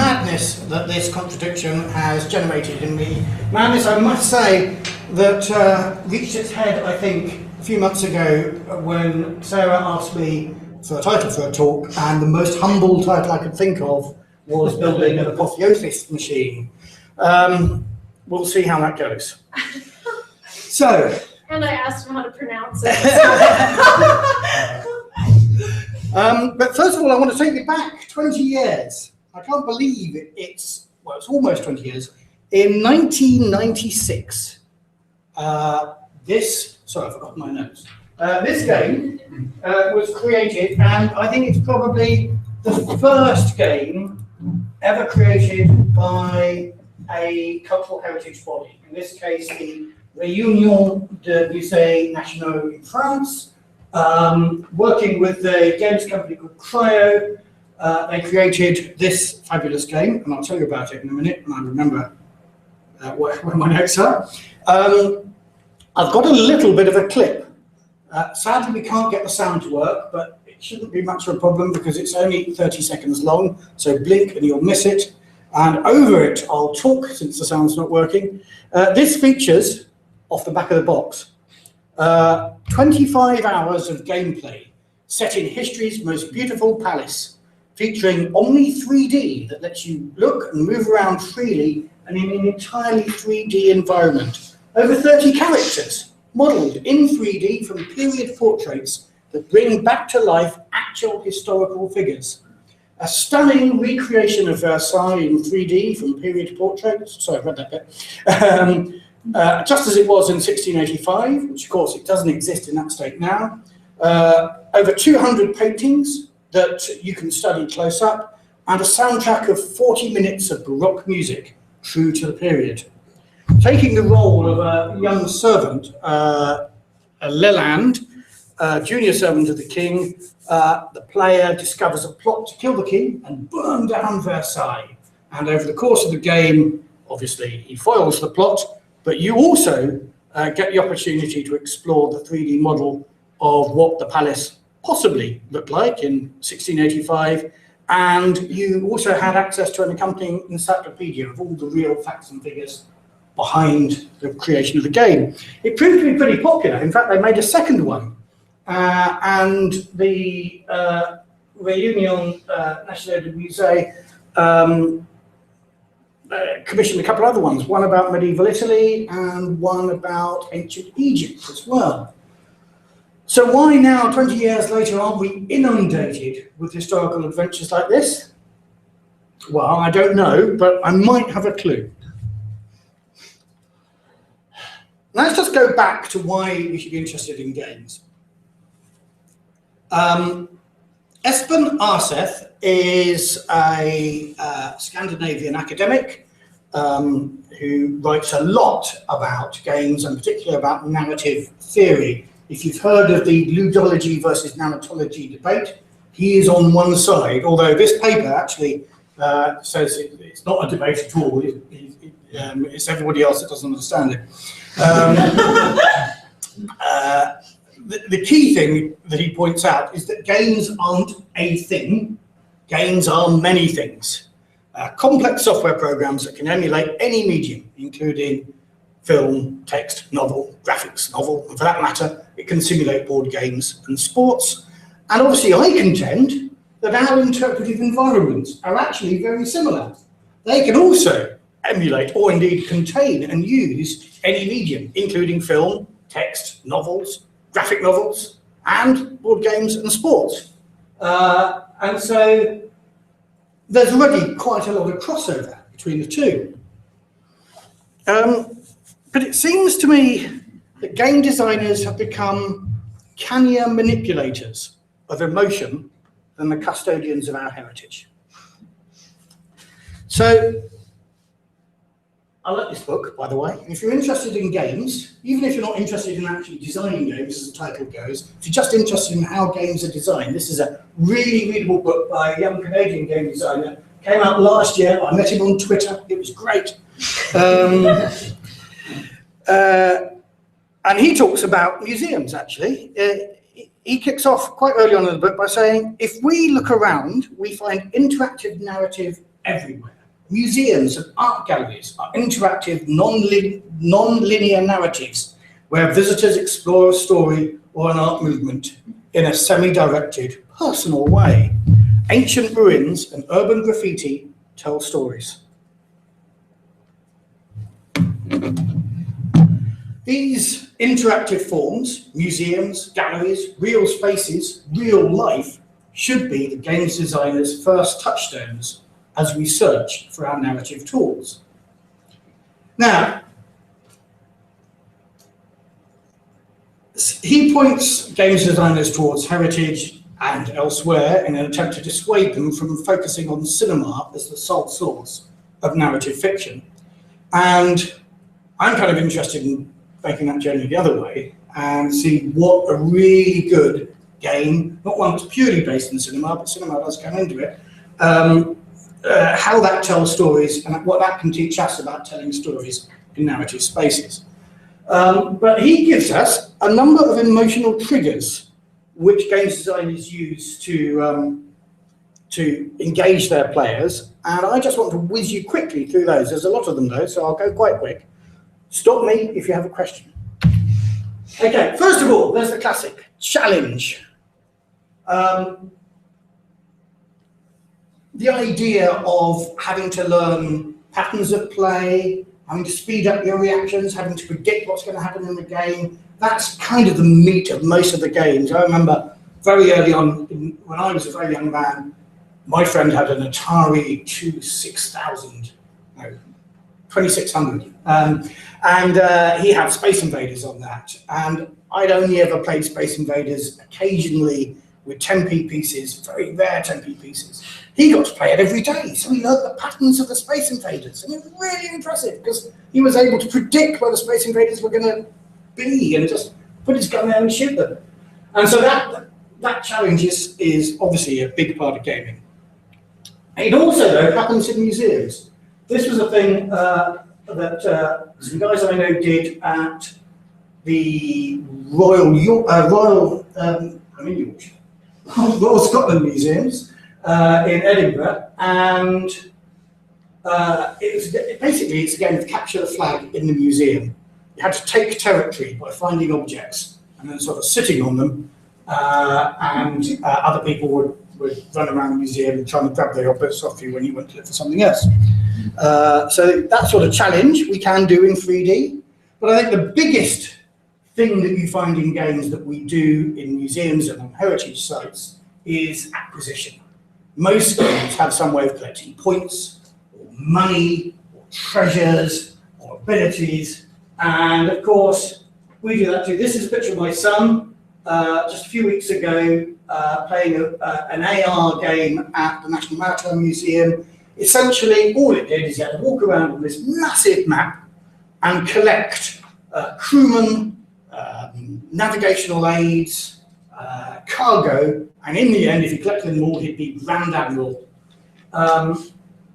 madness that this contradiction has generated in me. Madness, I must say, that reached its head, I think, a few months ago when Sarah asked me for a title for a talk, and the most humble title I could think of was building an Apotheosis machine. We'll see how that goes. So. And I asked him how to pronounce it. But first of all, I want to take you back 20 years. I can't believe it's almost 20 years. In 1996, sorry, I forgot my notes. This game was created, and I think it's probably the first game ever created by a cultural heritage body. In this case, the Réunion de Musées Nationaux in France, working with a games company called Cryo. They created this fabulous game, and I'll tell you about it in a minute when I remember where my notes are. I've got a little bit of a clip. Sadly, we can't get the sound to work, but it shouldn't be much of a problem because it's only 30 seconds long, so blink and you'll miss it. And over it, I'll talk since the sound's not working. This features, off the back of the box, 25 hours of gameplay set in history's most beautiful palace, featuring Omni 3D that lets you look and move around freely and in an entirely 3D environment. Over 30 characters, modelled in 3D from period portraits that bring back to life actual historical figures. A stunning recreation of Versailles in 3D from period portraits. Sorry, I read that bit. Just as it was in 1685, which of course it doesn't exist in that state now. Over 200 paintings that you can study close up, and a soundtrack of 40 minutes of Baroque music, true to the period. Taking the role of a young servant, a Leland, junior servant of the king, the player discovers a plot to kill the king and burn down Versailles. And over the course of the game, obviously, he foils the plot, but you also get the opportunity to explore the 3D model of what the palace possibly looked like in 1685, and you also had access to an accompanying encyclopedia of all the real facts and figures behind the creation of the game. It proved to be pretty popular. In fact, they made a second one, and the Réunion Nationaux de Musées commissioned a couple other ones, one about medieval Italy and one about ancient Egypt as well. So why now, 20 years later, aren't we inundated with historical adventures like this? Well, I don't know, but I might have a clue. Let's just go back to why we should be interested in games. Espen Arseth is a Scandinavian academic who writes a lot about games, and particularly about narrative theory. If you've heard of the ludology versus narratology debate, he is on one side, although this paper actually says it's not a debate at all. It's everybody else that doesn't understand it. The key thing that he points out is that games aren't a thing. Games are many things. Complex software programs that can emulate any medium, including film, text, novel, graphics, novel, and for that matter, it can simulate board games and sports. And obviously I contend that our interpretive environments are actually very similar. They can also emulate or indeed contain and use any medium, including film, text, novels, graphic novels, and board games and sports. And so there's already quite a lot of crossover between the two. But it seems to me that game designers have become cannier manipulators of emotion than the custodians of our heritage. So, I like this book, by the way. If you're interested in games, even if you're not interested in actually designing games, as the title goes, if you're just interested in how games are designed, this is a really readable book by a young Canadian game designer. Came out last year. I met him on Twitter. It was great. And he talks about museums, actually. He kicks off quite early on in the book by saying, if we look around, we find interactive narrative everywhere. Museums and art galleries are interactive, non-linear narratives where visitors explore a story or an art movement in a semi-directed, personal way. Ancient ruins and urban graffiti tell stories. These interactive forms, museums, galleries, real spaces, real life, should be the games designer's first touchstones as we search for our narrative tools. Now, he points games designers towards heritage and elsewhere in an attempt to dissuade them from focusing on cinema as the sole source of narrative fiction. And I'm kind of interested in making that journey the other way and see what a really good game, not one that's purely based in cinema, but cinema does come into it, how that tells stories and what that can teach us about telling stories in narrative spaces. But he gives us a number of emotional triggers which games designers use to engage their players, and I just want to whiz you quickly through those. There's a lot of them though, so I'll go quite quick. Stop me if you have a question. Okay, first of all, there's the classic challenge. The idea of having to learn patterns of play, having to speed up your reactions, having to predict what's going to happen in the game, that's kind of the meat of most of the games. I remember very early on, when I was a very young man, my friend had an Atari 2600, and he had Space Invaders on that. And I'd only ever played Space Invaders occasionally with 10p pieces, very rare 10p pieces. He got to play it every day, so he learned the patterns of the Space Invaders. And it was really impressive because he was able to predict where the Space Invaders were going to be and just put his gun there and shoot them. And so that challenge is obviously a big part of gaming. It also, though, happens in museums. This was a thing that some guys I know did at the Royal Scotland Museums in Edinburgh, and it's a game of capture the flag in the museum. You had to take territory by finding objects and then sort of sitting on them, and other people would run around the museum trying to grab the objects off you when you went to look for something else. So that sort of challenge we can do in 3D, but I think the biggest thing that you find in games that we do in museums and on heritage sites is acquisition. Most games have some way of collecting points, or money, or treasures, or abilities, and of course we do that too. This is a picture of my son just a few weeks ago playing an AR game at the National Maritime Museum. Essentially, all it did is you had to walk around on this massive map and collect crewmen, navigational aids, cargo, and in the end, if you collected them all, he'd be Grand Admiral. Now,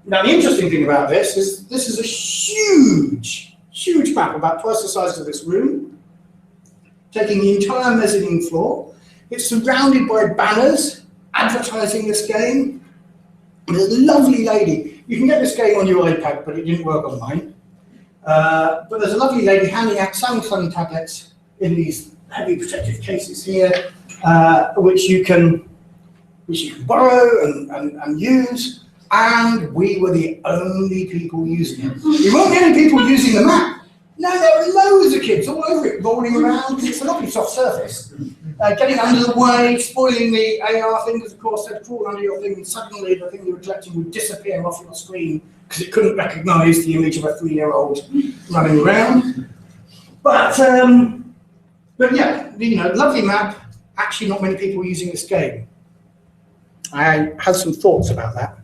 the interesting thing about this is a huge map, about twice the size of this room, taking the entire mezzanine floor. It's surrounded by banners advertising this game. There's a lovely lady. You can get this game on your iPad, but it didn't work on mine. But there's a lovely lady handing out Samsung tablets in these heavy protective cases here, which you can borrow and use. And we were the only people using it. We weren't the only people using the map. No, there were loads of kids all over it, rolling around. It's a lovely soft surface. Getting under the way, spoiling the AR thing, because of course they'd crawl under your thing and suddenly the thing you were collecting would disappear off your screen because it couldn't recognise the image of a 3-year-old running around. But yeah, lovely map. Actually, not many people using this game. I had some thoughts about that.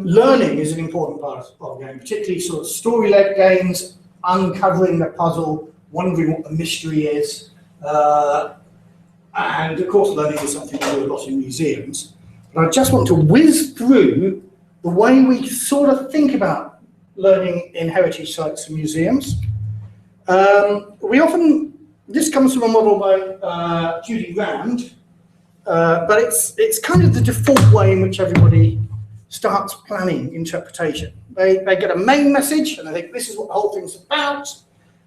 Learning is an important part of the game, particularly sort of story-led games, uncovering the puzzle, wondering what the mystery is. And of course, learning is something we do a lot in museums. But I just want to whiz through the way we sort of think about learning in heritage sites and museums. This comes from a model by Judy Rand, but it's kind of the default way in which everybody starts planning interpretation. They get a main message and they think this is what the whole thing's about.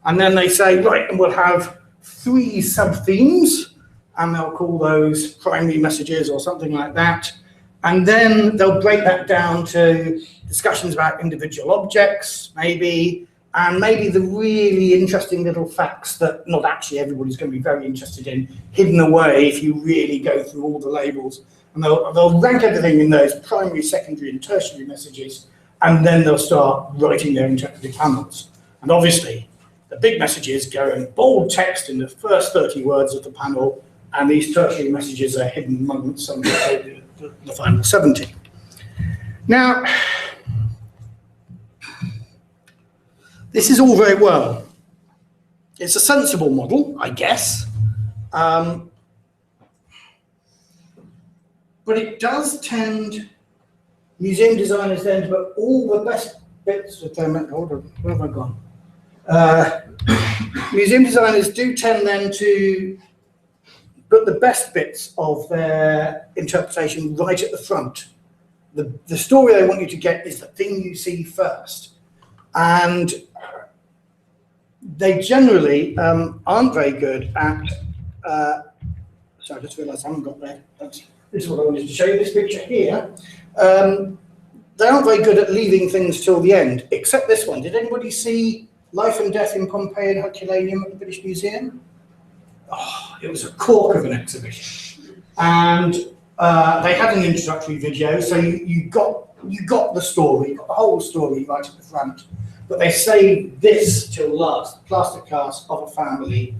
And then they say, right, and we'll have 3 sub-themes, and they'll call those primary messages or something like that. And then they'll break that down to discussions about individual objects, maybe, and maybe the really interesting little facts that not actually everybody's going to be very interested in, hidden away if you really go through all the labels. And they'll rank everything in those primary, secondary, and tertiary messages, and then they'll start writing their interpretive panels. And obviously, the big messages go in bold text in the first 30 words of the panel, and these tertiary messages are hidden among some of the final 70. Now, this is all very well. It's a sensible model, I guess. But it does tend, museum designers then, to put all the best bits of their, hold on, where have I gone? Museum designers do tend then to put the best bits of their interpretation right at the front. The story they want you to get is the thing you see first. And they generally aren't very good at, sorry, I just realised I haven't got there. This is what I wanted to show you, this picture here. They aren't very good at leaving things till the end, except this one. Did anybody see Life and Death in Pompeii and Herculaneum at the British Museum? Oh, it was a cork of an exhibition. And they had an introductory video, so you got the story, you got the whole story right at the front. But they saved this till last, the plaster cast of a family.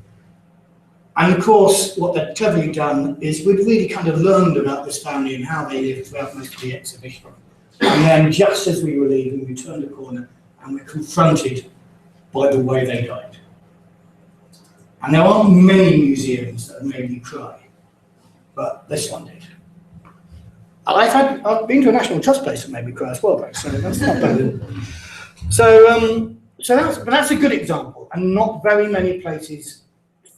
And of course, what they'd cleverly done is we'd really kind of learned about this family and how they lived throughout most of the exhibition. And then just as we were leaving, we turned a corner and we're confronted by the way they died. And there aren't many museums that have made me cry, but this one did. I've been to a National Trust place that made me cry as well, so that's not bad. So that's a good example, and not very many places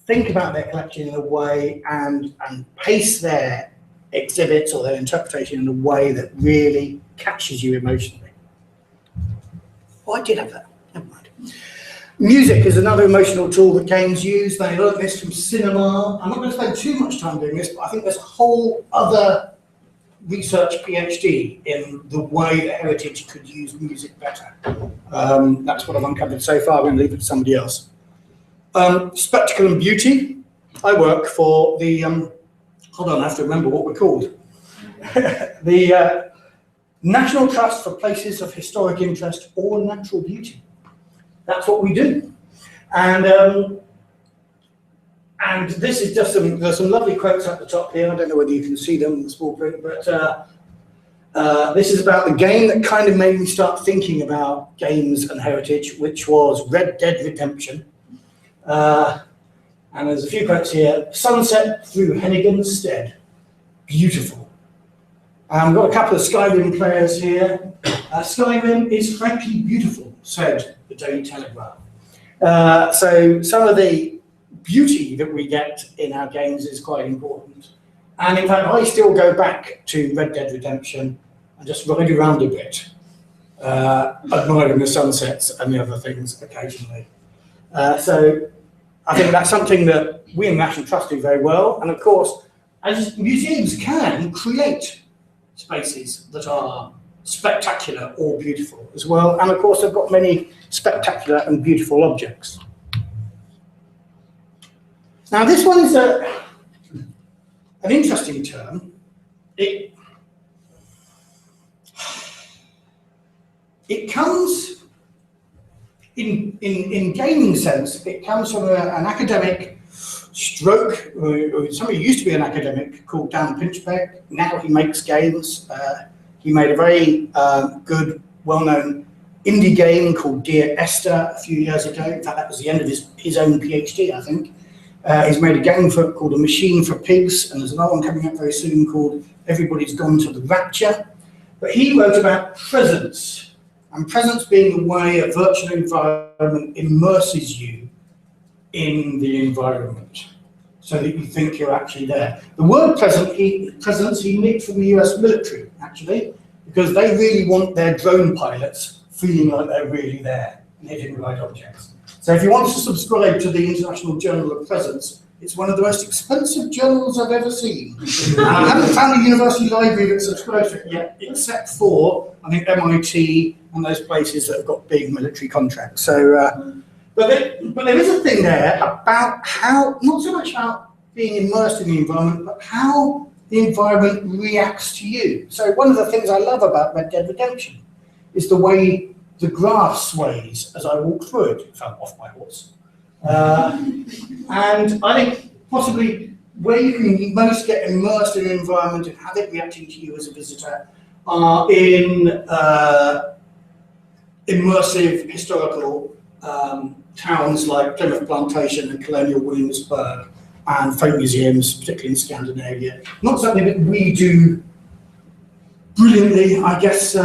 think about their collection in a way and pace their exhibits or their interpretation in a way that really catches you emotionally. Oh, I did have that. Never mind. Music is another emotional tool that games use. They learned this from cinema. I'm not going to spend too much time doing this, but I think there's a whole other research PhD in the way that heritage could use music better. That's what I've uncovered so far. I'm going to leave it to somebody else. Spectacle and beauty. I work for the, hold on, I have to remember what we're called. The National Trust for Places of Historic Interest or Natural Beauty. That's what we do. And this is just there's some lovely quotes at the top here. I don't know whether you can see them in the small print, but this is about the game that kind of made me start thinking about games and heritage, which was Red Dead Redemption. And there's a few quotes here. Sunset through Hennigan's Stead. Beautiful. We've got a couple of Skyrim players here. Skyrim is frankly beautiful, said the Daily Telegraph. So some of the beauty that we get in our games is quite important. And in fact, I still go back to Red Dead Redemption and just ride around a bit, admiring the sunsets and the other things occasionally. So I think that's something that we in the National Trust do very well. And of course, as museums can create spaces that are spectacular or beautiful as well. And of course, they've got many spectacular and beautiful objects. Now, this one is an interesting term. It comes, in gaming sense, it comes from an academic stroke, somebody who used to be an academic called Dan Pinchbeck. Now he makes games. He made a very good, well-known indie game called Dear Esther a few years ago. In fact, that was the end of his own PhD, I think. He's made a game called A Machine for Pigs, and there's another one coming up very soon called Everybody's Gone to the Rapture. But he wrote about presence, and presence being the way a virtual environment immerses you in the environment, so that you think you're actually there. The word presence he nicked from the US military, actually. because they really want their drone pilots feeling like they're really there and hitting the right objects. So if you want to subscribe to the International Journal of Presence, it's one of the most expensive journals I've ever seen. I haven't found a university library that subscribes to it yet, except for, I think, MIT and those places that have got big military contracts. So, but there is a thing there about how, not so much about being immersed in the environment, but how the environment reacts to you. So one of the things I love about Red Dead Redemption is the way the grass sways as I walk through it. If I'm off my horse. And I think possibly where you can most get immersed in an environment and have it reacting to you as a visitor are in immersive historical towns like Plymouth Plantation and Colonial Williamsburg and folk museums, particularly in Scandinavia. Not something that we do brilliantly, I guess.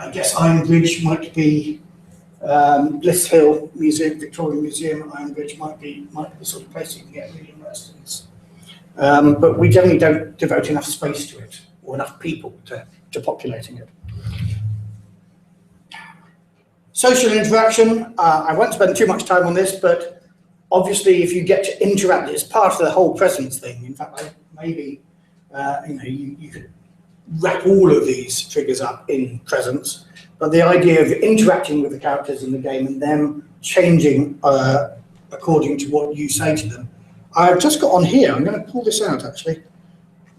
I guess Iron Bridge might be, Bliss Hill Museum, Victoria Museum, Iron Bridge might be the sort of place you can get really immersed in this. But we generally don't devote enough space to it or enough people to populating it. Social interaction, I won't spend too much time on this, but obviously if you get to interact, it's part of the whole presence thing. In fact, maybe you could wrap all of these triggers up in presence, but the idea of interacting with the characters in the game and them changing according to what you say to them. I've just got on here, I'm going to pull this out actually.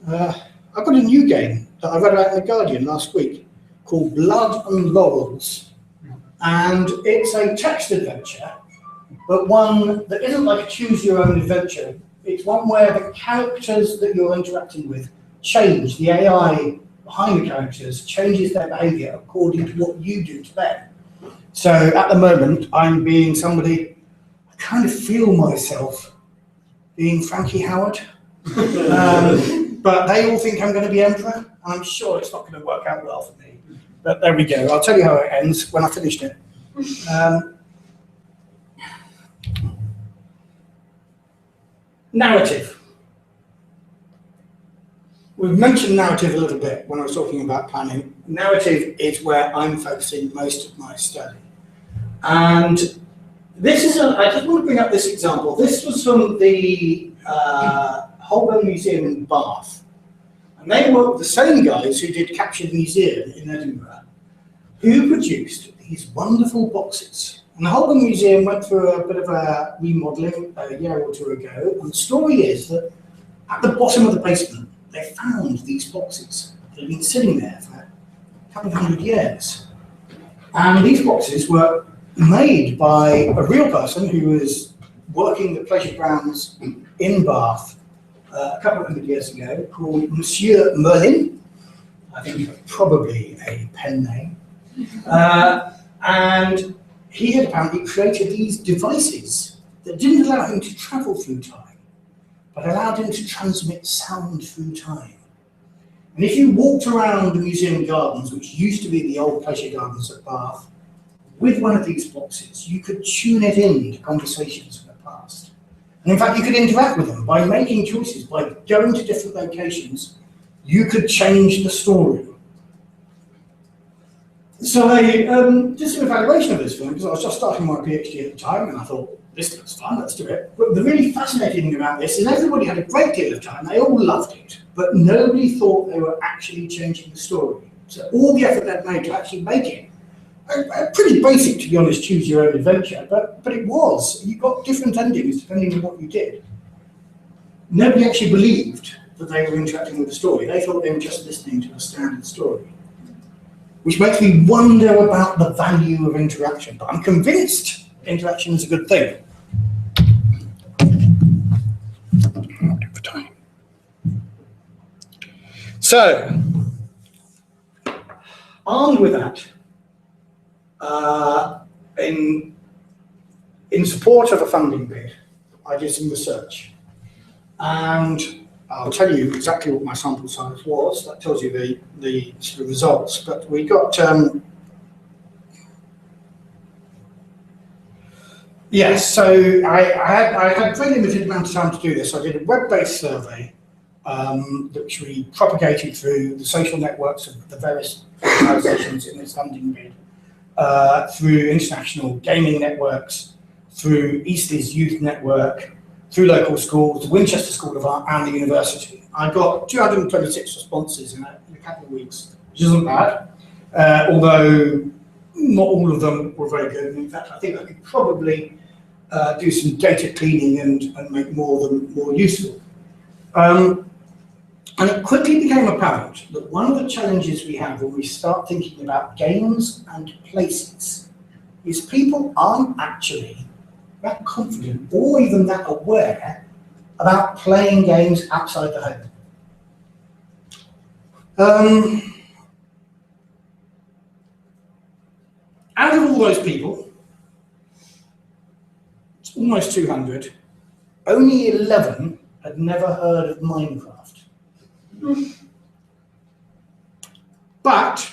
I've got a new game that I read about in The Guardian last week called Blood and Laurels, and it's a text adventure, but one that isn't like a choose your own adventure. It's one where the characters that you're interacting with change. The AI behind the characters changes their behavior according to what you do to them. So at the moment, I'm being somebody, I kind of feel myself being Frankie Howard. But they all think I'm going to be Emperor, and I'm sure it's not going to work out well for me. But there we go. I'll tell you how it ends when I finished it. Narrative. We've mentioned narrative a little bit when I was talking about planning. Narrative is where I'm focusing most of my study. And this is, I just want to bring up this example. This was from the Holborn Museum in Bath. And they were the same guys who did Capture the Museum in Edinburgh, who produced these wonderful boxes. And the Holborn Museum went through a bit of a remodeling a year or two ago. And the story is that at the bottom of the basement, they found these boxes that had been sitting there for a couple of 100 years. And these boxes were made by a real person who was working the pleasure grounds in Bath a couple of 100 years ago, called Monsieur Merlin. I think it's probably a pen name. And he had apparently created these devices that didn't allow him to travel through time, but allowed him to transmit sound through time. And if you walked around the museum gardens, which used to be the old pleasure gardens at Bath, with one of these boxes, you could tune it in to conversations from the past. And in fact, you could interact with them by making choices, by going to different locations, you could change the story. So I did some evaluation of this film because I was just starting my PhD at the time, and I thought, this looks fun, let's do it. But the really fascinating thing about this is everybody had a great deal of time, they all loved it, but nobody thought they were actually changing the story. So all the effort they'd made to actually make it, a pretty basic, to be honest, choose your own adventure, but it was. You got different endings depending on what you did. Nobody actually believed that they were interacting with the story. They thought they were just listening to a standard story. Which makes me wonder about the value of interaction, but I'm convinced interaction is a good thing. For time. So, armed with that, in support of a funding bid, I did some research, and I'll tell you exactly what my sample size was. That tells you the sort of results. But we got yes. So I had a very limited amount of time to do this. I did a web-based survey which we propagated through the social networks of the various organisations in this funding bid, through international gaming networks, through Eastleig's youth network, through local schools, the Winchester School of Art and the university. I got 226 responses in a couple of weeks, which isn't bad, although not all of them were very good. In fact, I think I could probably do some data cleaning and make more of them more useful. And it quickly became apparent that one of the challenges we have when we start thinking about games and places is people aren't actually that confident or even that aware about playing games outside the home. Out of all those people, it's almost 200, only 11 had never heard of Minecraft. But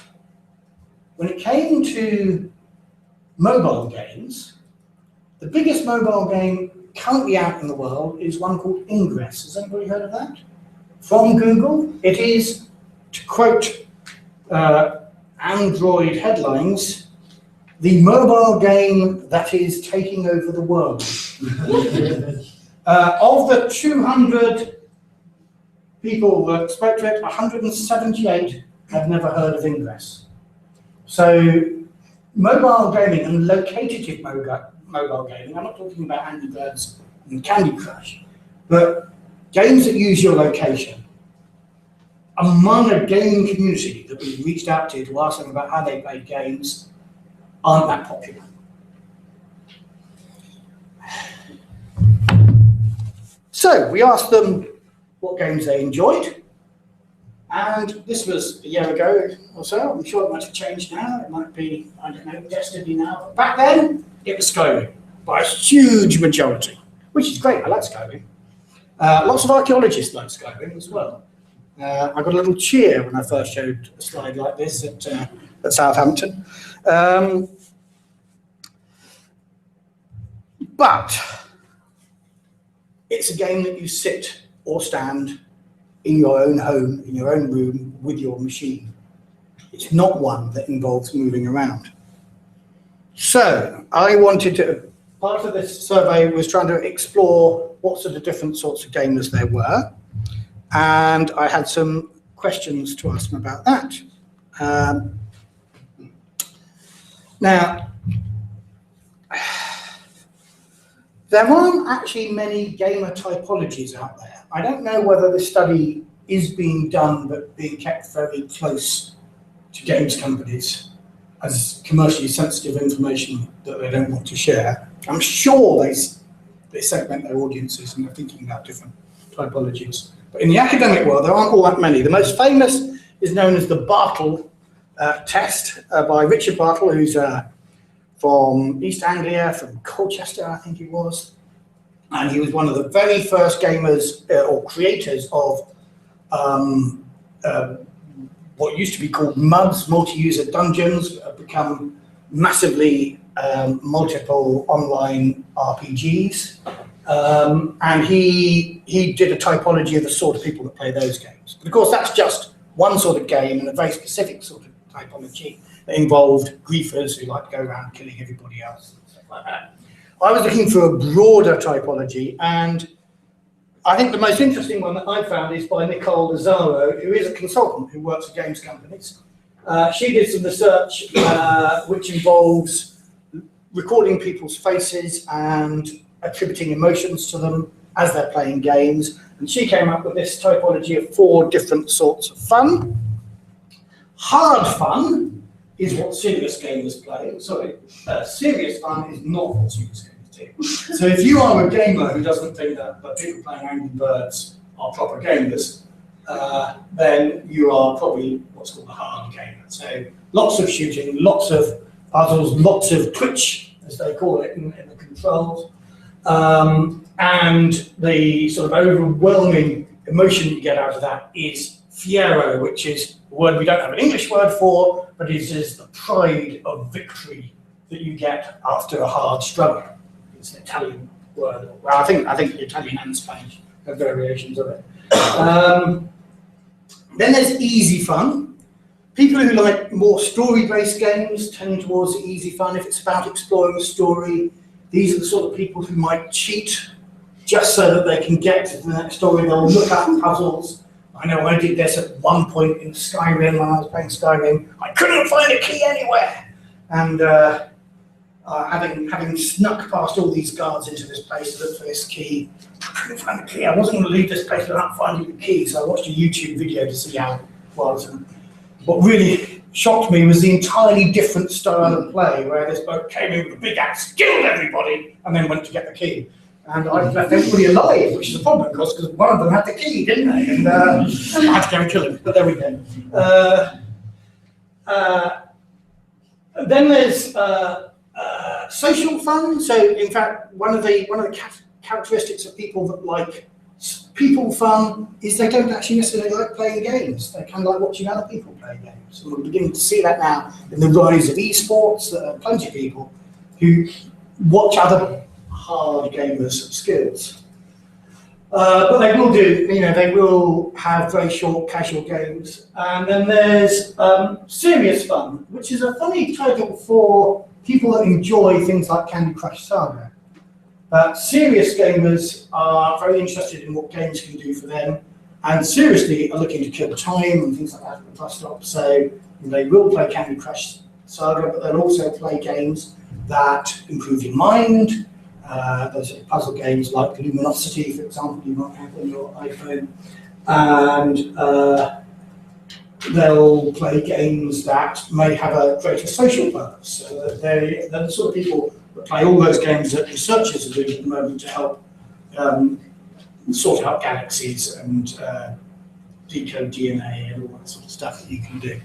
when it came to mobile games, the biggest mobile game currently out in the world is one called Ingress. Has anybody heard of that? From Google, it is, to quote Android headlines, the mobile game that is taking over the world. Of the 200 people that spoke to it, 178 have never heard of Ingress. So mobile gaming and locative mobile gaming, I'm not talking about Angry Birds and Candy Crush, but games that use your location. Among a gaming community that we reached out to ask them about how they played games, aren't that popular. So we asked them what games they enjoyed, and this was a year ago or so. I'm sure it might have changed now. It might be, I don't know, Destiny now. But back then, it was Skyrim by a huge majority, which is great. I like Skyrim. Lots of archaeologists like Skyrim as well. I got a little cheer when I first showed a slide like this at Southampton. But it's a game that you sit or stand in your own home, in your own room, with your machine. It's not one that involves moving around. So I wanted to, part of this survey was trying to explore what sort of different sorts of gamers there were. And I had some questions to ask them about that. Now, there aren't actually many gamer typologies out there. I don't know whether this study is being done but being kept very close to games companies as commercially sensitive information that they don't want to share. I'm sure they segment their audiences and they're thinking about different typologies. But in the academic world, there aren't all that many. The most famous is known as the Bartle test by Richard Bartle, who's from East Anglia, from Colchester, I think he was. And he was one of the very first gamers or creators of what used to be called MUDs, multi-user dungeons, have become massively multiple online RPGs. And he did a typology of the sort of people that play those games. But of course, that's just one sort of game and a very specific sort of typology that involved griefers who like to go around killing everybody else and stuff like that. I was looking for a broader typology, and I think the most interesting one that I found is by Nicole Lazaro, who is a consultant who works for games companies. She did some research which involves recording people's faces and attributing emotions to them as they're playing games. And she came up with this typology of 4 different sorts of fun. Hard fun is what serious gamers play. Sorry, serious fun is not what serious gamers do. So if you are a gamer who doesn't think that people playing Angry Birds are proper gamers, then you are probably what's called a hard gamer. So lots of shooting, lots of puzzles, lots of twitch, as they call it in the controls. And the sort of overwhelming emotion you get out of that is fiero, which is a word we don't have an English word for, but it is the pride of victory that you get after a hard struggle. It's an Italian word. Well, I think Italian and Spanish have variations of it. Then there's easy fun. People who like more story-based games tend towards the easy fun. If it's about exploring a story, these are the sort of people who might cheat just so that they can get to the next story. They'll look up puzzles. I know I did this at one point in Skyrim when I was playing Skyrim. I couldn't find a key anywhere. And having snuck past all these guards into this place to look for this key, I couldn't find the key. I wasn't going to leave this place without finding the key, so I watched a YouTube video to see how it was. And what really shocked me was the entirely different style of play, where this bloke came in with a big axe, killed everybody, and then went to get the key. And I left everybody alive, which is a problem, because one of them had the key, didn't they? And I had to go and kill him, but there we go. Then there's social fun. So, in fact, one of the characteristics of people that like people fun is they don't actually necessarily like playing games. They kind of like watching other people play games. And we're beginning to see that now in the rise of esports. There are plenty of people who watch other hard gamers' skills. But they will do, they will have very short, casual games. And then there's serious fun, which is a funny title for people that enjoy things like Candy Crush Saga. Serious gamers are very interested in what games can do for them, and seriously are looking to kill time and things like that at the bus stop. So they will play Candy Crush Saga, but they'll also play games that improve your mind. Those are puzzle games like Luminosity, for example, you might have on your iPhone. And they'll play games that may have a greater social purpose. So they're the sort of people that play all those games that researchers are doing at the moment to help sort out galaxies and decode DNA and all that sort of stuff that you can do.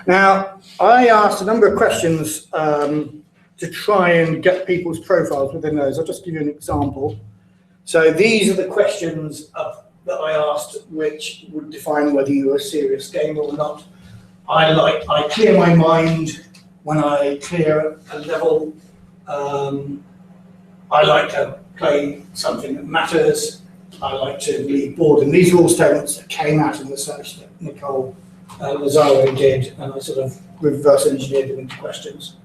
Now, I asked a number of questions to try and get people's profiles within those. I'll just give you an example. So these are the questions that I asked, which would define whether you're a serious gamer or not. I clear my mind when I clear a level. I like to play something that matters. I like to leave boredom. These are all statements that came out of the research that Nicole Lazaro did, and I sort of reverse engineered them into questions.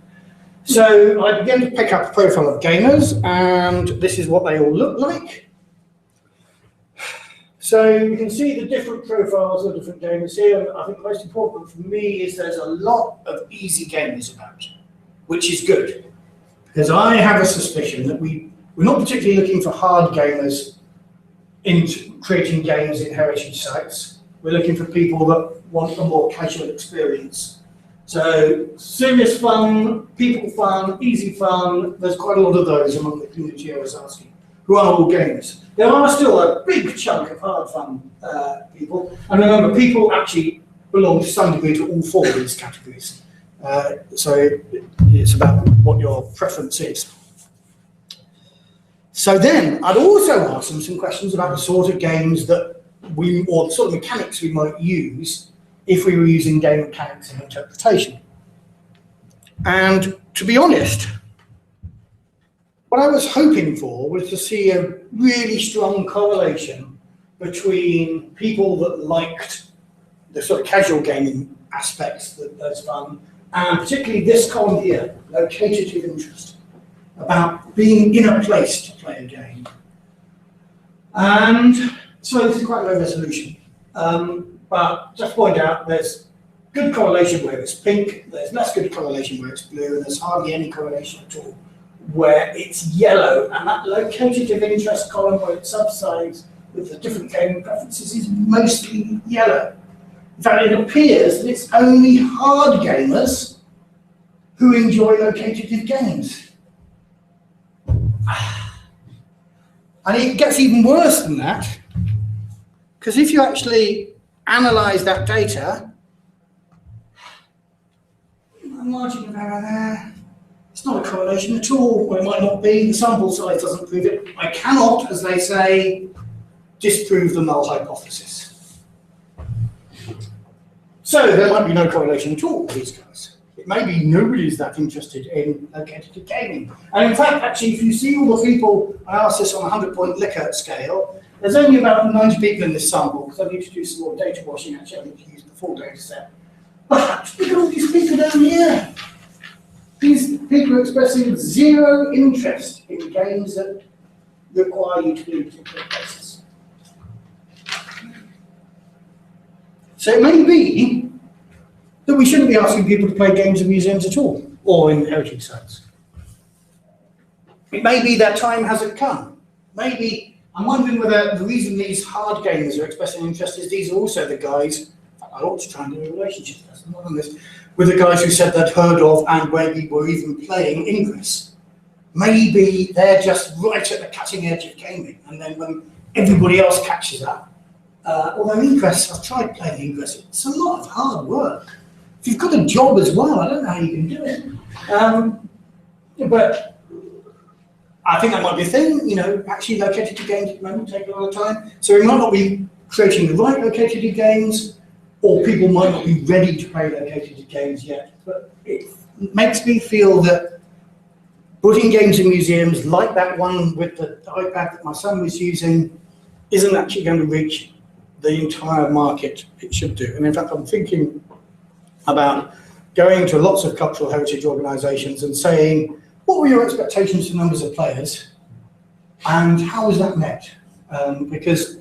So I began to pick up a profile of gamers, and this is what they all look like. So you can see the different profiles of different gamers here, and I think the most important for me is there's a lot of easy gamers about, which is good, because I have a suspicion that we're not particularly looking for hard gamers into creating games in heritage sites. We're looking for people that want a more casual experience. So serious fun, people fun, easy fun, there's quite a lot of those among the community I was asking, who are all gamers. There are still a big chunk of hard fun people, and remember, people actually belong to some degree to all four of these categories. So it's about what your preference is. So then, I'd also ask them some questions about the sort of games that or the sort of mechanics we might use if we were using game mechanics and interpretation. And to be honest, what I was hoping for was to see a really strong correlation between people that liked the sort of casual gaming aspects that's fun, and particularly this column here, locative interest, about being in a place to play a game. And so this is quite low resolution. But just point out, there's good correlation where it's pink, there's less good correlation where it's blue, and there's hardly any correlation at all where it's yellow. And that locative interest column where it subsides with the different gaming preferences is mostly yellow. In fact, it appears that it's only hard gamers who enjoy locative games. And it gets even worse than that, because if you actually analyze that data, the margin of error there, it's not a correlation at all, or it might not be, the sample size doesn't prove it. I cannot, as they say, disprove the null hypothesis. So there might be no correlation at all with these guys. It may be nobody's that interested in locative gaming. And in fact, actually, if you see all the people, I asked this on a 100-point Likert scale, There's only about 90 people in this sample, because I've introduced some more data washing, actually I need to use the full data set. But look at all these people down here. These people are expressing zero interest in games that require you to be in particular places. So it may be that we shouldn't be asking people to play games in museums at all, or in heritage sites. It may be that time hasn't come. Maybe, I'm wondering whether the reason these hard gamers are expressing interest is these are also the guys, I ought to try and do a relationship test, I'm not on this, with the guys who said they'd heard of and maybe were even playing Ingress. Maybe they're just right at the cutting edge of gaming, and then when everybody else catches up, although Ingress, I've tried playing Ingress, it's a lot of hard work. If you've got a job as well, I don't know how you can do it. But I think that might be a thing, you know, actually located to games at the moment take a lot of time. So we might not be creating the right located to games, or people might not be ready to play located to games yet. But it makes me feel that putting games in museums, like that one with the iPad that my son was using, isn't actually going to reach the entire market it should do. And in fact, I'm thinking about going to lots of cultural heritage organisations and saying, what were your expectations for numbers of players, and how was that met? Because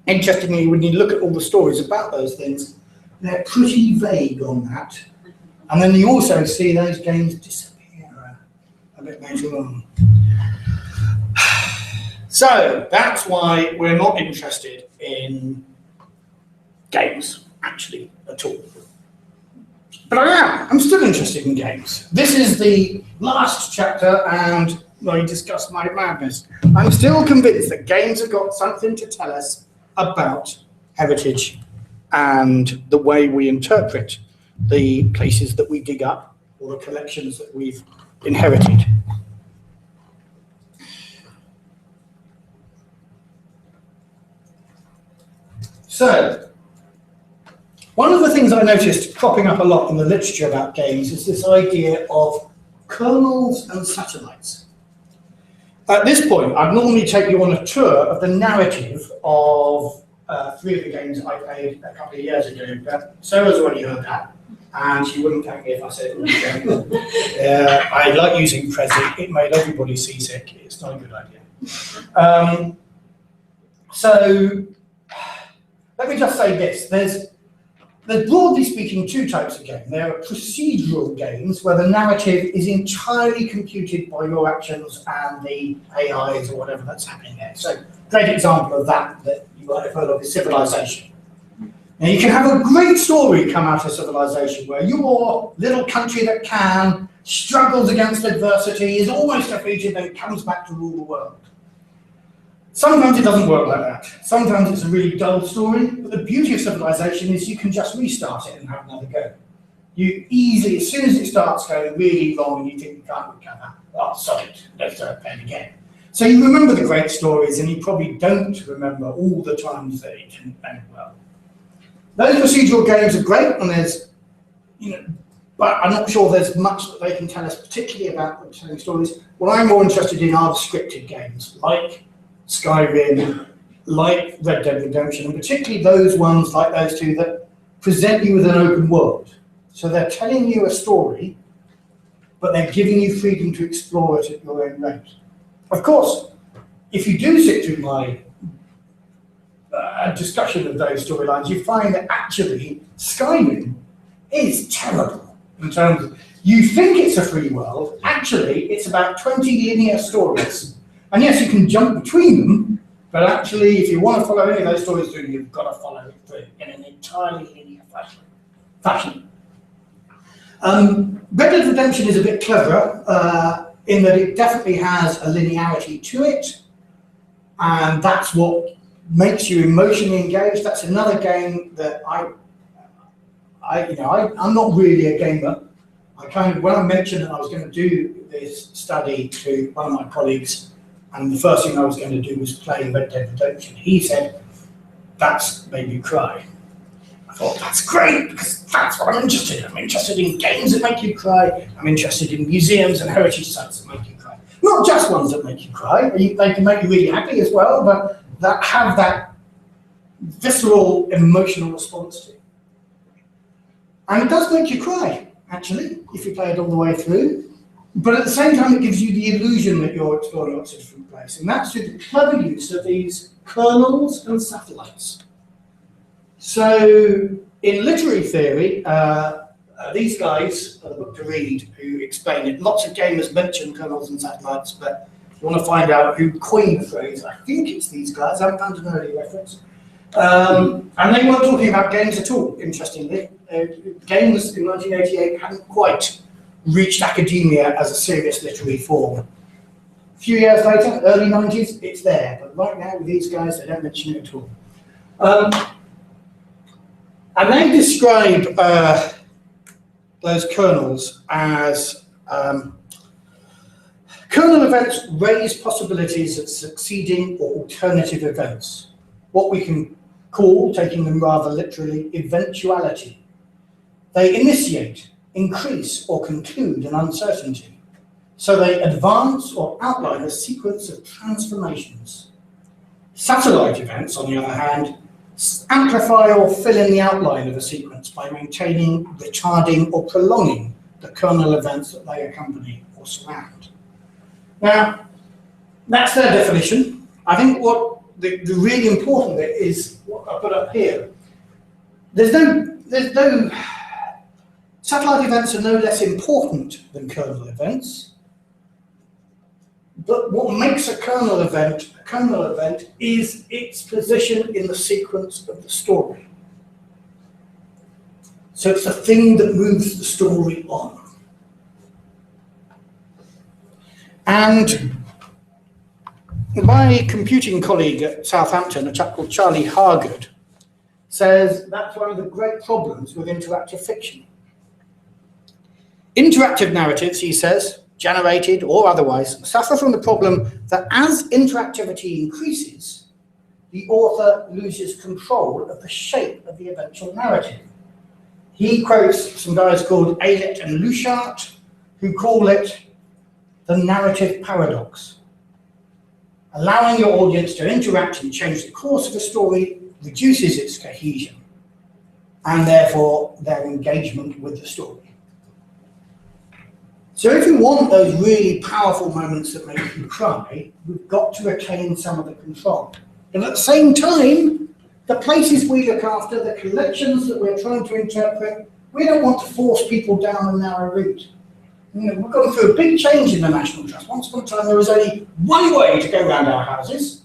interestingly, when you look at all the stories about those things, they're pretty vague on that. And then you also see those games disappear a bit later on. So that's why we're not interested in games, actually, at all. But I'm still interested in games. This is the last chapter, and we discussed my madness. I'm still convinced that games have got something to tell us about heritage and the way we interpret the places that we dig up or the collections that we've inherited. So, one of the things I noticed cropping up a lot in the literature about games is this idea of kernels and satellites. At this point, I'd normally take you on a tour of the narrative of 3 of the games I played a couple of years ago, but Sarah's already heard that, and she wouldn't thank me if I said it was again. I like using Prezi, it made everybody seasick, it's not a good idea. So, let me just say this, there's broadly speaking 2 types of games. There are procedural games where the narrative is entirely computed by your actions and the AIs or whatever that's happening there. So, great example of that you might have heard of is Civilization. Now you can have a great story come out of Civilization where your little country that can struggles against adversity, is almost defeated, then comes back to rule the world. Sometimes it doesn't work like that. Sometimes it's a really dull story, but the beauty of Civilization is you can just restart it and have another go. You easily, as soon as it starts going really wrong and you think you can't recover, oh, sorry, let's do it again. So you remember the great stories and you probably don't remember all the times that it didn't end well. Those procedural games are great, and there's, but I'm not sure there's much that they can tell us particularly about telling stories. What I'm more interested in are the scripted games, like Skyrim, like Red Dead Redemption, and particularly those ones like those 2 that present you with an open world. So they're telling you a story, but they're giving you freedom to explore it at your own rate. Of course, if you do sit through my discussion of those storylines, you find that actually Skyrim is terrible in terms of, you think it's a free world, actually it's about 20 linear stories. And yes, you can jump between them, but actually, if you want to follow any of those stories through, you've got to follow it through in an entirely linear fashion. Red Dead Redemption is a bit cleverer in that it definitely has a linearity to it, and that's what makes you emotionally engaged. That's another game that I'm not really a gamer. When I mentioned that I was going to do this study to one of my colleagues, and the first thing I was going to do was play Red Dead Redemption, he said, that's made me cry. I thought, that's great, because that's what I'm interested in. I'm interested in games that make you cry. I'm interested in museums and heritage sites that make you cry. Not just ones that make you cry. They can make you really happy as well, but that have that visceral emotional response to. And it does make you cry, actually, if you play it all the way through. But at the same time, it gives you the illusion that you're exploring lots of different places. And that's through the clever use of these kernels and satellites. So in literary theory, these guys are the book to read who explain it. Lots of gamers mention kernels and satellites, but if you want to find out who coined the phrase, I think it's these guys. I haven't found an early reference. And they weren't talking about games at all, interestingly. Games in 1988 hadn't quite reached academia as a serious literary form. A few years later, early 90s, it's there. But right now, with these guys, they don't mention it at all. And they describe those kernels as kernel events raise possibilities of succeeding or alternative events. What we can call, taking them rather literally, eventuality. They initiate, increase, or conclude an uncertainty. So they advance or outline a sequence of transformations. Satellite events, on the other hand, amplify or fill in the outline of a sequence by maintaining, retarding, or prolonging the kernel events that they accompany or surround. Now, that's their definition. I think what the really important bit is what I put up here. There's no satellite events are no less important than kernel events. But what makes a kernel event is its position in the sequence of the story. So it's the thing that moves the story on. And my computing colleague at Southampton, a chap called Charlie Hargood, says that's one of the great problems with interactive fiction. Interactive narratives, he says, generated or otherwise, suffer from the problem that as interactivity increases, the author loses control of the shape of the eventual narrative. He quotes some guys called Aylett and Luchart, who call it the narrative paradox. Allowing your audience to interact and change the course of a story reduces its cohesion, and therefore their engagement with the story. So if you want those really powerful moments that make you cry, we've got to retain some of the control. And at the same time, the places we look after, the collections that we're trying to interpret, we don't want to force people down a narrow route. You know, we're going through a big change in the National Trust. Once upon a time, there was only one way to go around our houses,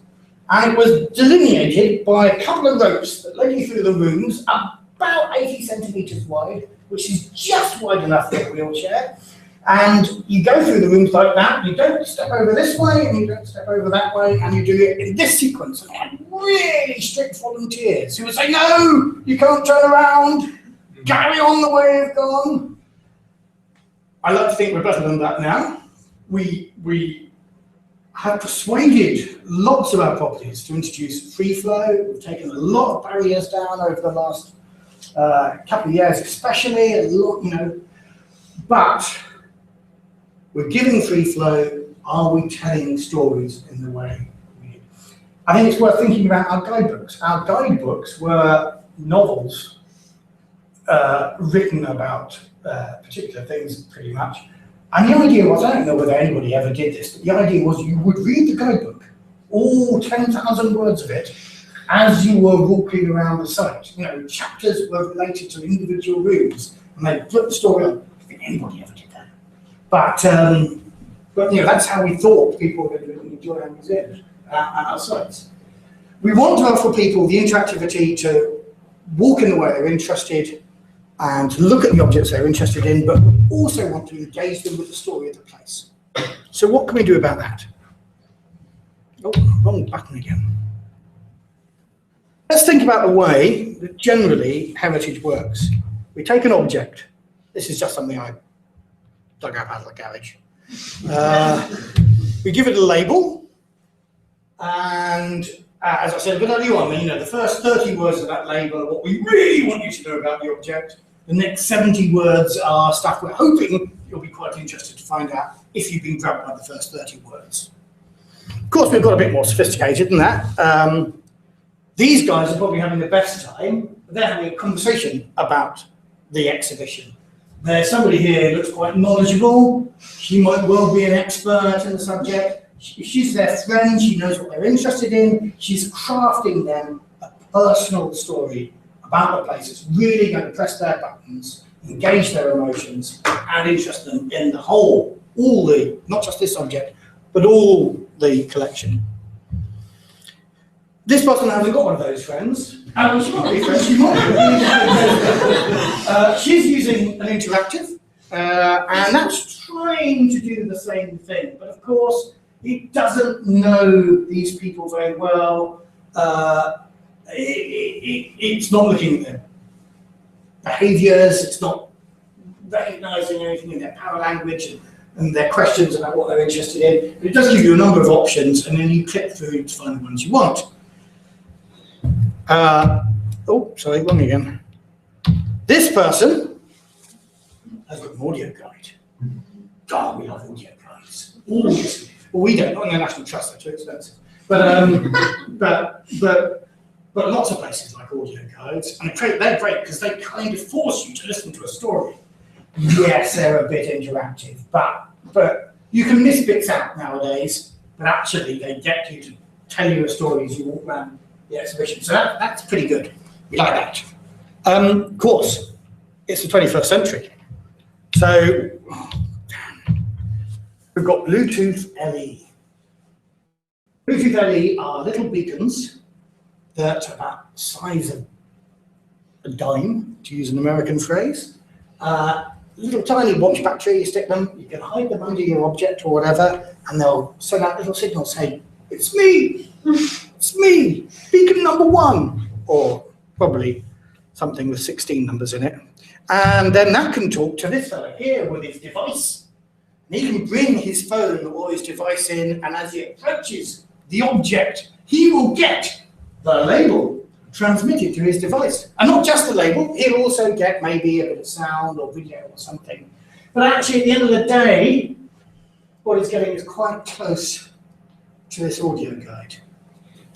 and it was delineated by a couple of ropes that led you through the rooms, about 80 centimetres wide, which is just wide enough for a wheelchair. And you go through the rooms like that, you don't step over this way, and you don't step over that way, and you do it in this sequence. And I had really strict volunteers who would say, no, you can't turn around, carry on the way you've gone. I like to think we're better than that now. We have persuaded lots of our properties to introduce free flow. We've taken a lot of barriers down over the last couple of years, especially, a lot, you know, but we're giving free flow. Are we telling stories in the way we do? I think it's worth thinking about our guidebooks. Our guidebooks were novels written about particular things, pretty much. And the idea was, I don't know whether anybody ever did this, but the idea was you would read the guidebook, all 10,000 words of it, as you were walking around the site. You know, chapters were related to individual rooms, and they'd flip the story on. I don't think anybody ever did that. But you know, that's how we thought people would enjoy our museums and our sites. We want to offer people the interactivity to walk in the way they're interested and to look at the objects they're interested in, but we also want to engage them with the story of the place. So what can we do about that? Oh, wrong button again. Let's think about the way that generally heritage works. We take an object. This is just something I dug up out of the garage. We give it a label, and as I said a bit earlier on, you know, the first 30 words of that label are what we really want you to know about the object. The next 70 words are stuff we're hoping you'll be quite interested to find out if you've been grabbed by the first 30 words. Of course, we've got a bit more sophisticated than that. These guys are probably having the best time. They're having a conversation about the exhibition. There's somebody here who looks quite knowledgeable. She might well be an expert in the subject. She's their friend. She knows what they're interested in. She's crafting them a personal story about the place. It's really going to press their buttons, engage their emotions, and interest them in the whole, all the, not just this subject, but all the collection. This person hasn't got one of those friends. She might be friends, she might be. She's using an interactive, and that's trying to do the same thing. But of course, it doesn't know these people very well. It's not looking at their behaviours, it's not recognising anything in their paralanguage and their questions about what they're interested in. But it does give you a number of options, and then you click through to find the ones you want. Oh, sorry, wrong again. This person has got an audio guide. God, we love audio guides. Always. Well, we don't, not in the National Trust, they're too expensive. But lots of places like audio guides, and they're great because they kind of force you to listen to a story. Yes, they're a bit interactive, but you can miss bits out nowadays, but actually they get you to tell you a story as you walk around the exhibition. So that's pretty good. We like that. Of course, it's the 21st century. So we've got Bluetooth LE. Bluetooth LE are little beacons that are about the size of a dime, to use an American phrase. Little tiny watch battery, you stick them, you can hide them under your object or whatever, and they'll send out little signals saying, "It's me! It's me! Beacon number 1!" Or probably something with 16 numbers in it. And then that can talk to this fellow here with his device. And he can bring his phone or his device in, and as he approaches the object, he will get the label transmitted to his device. And not just the label, he'll also get maybe a bit of sound or video or something. But actually, at the end of the day, what he's getting is quite close to this audio guide.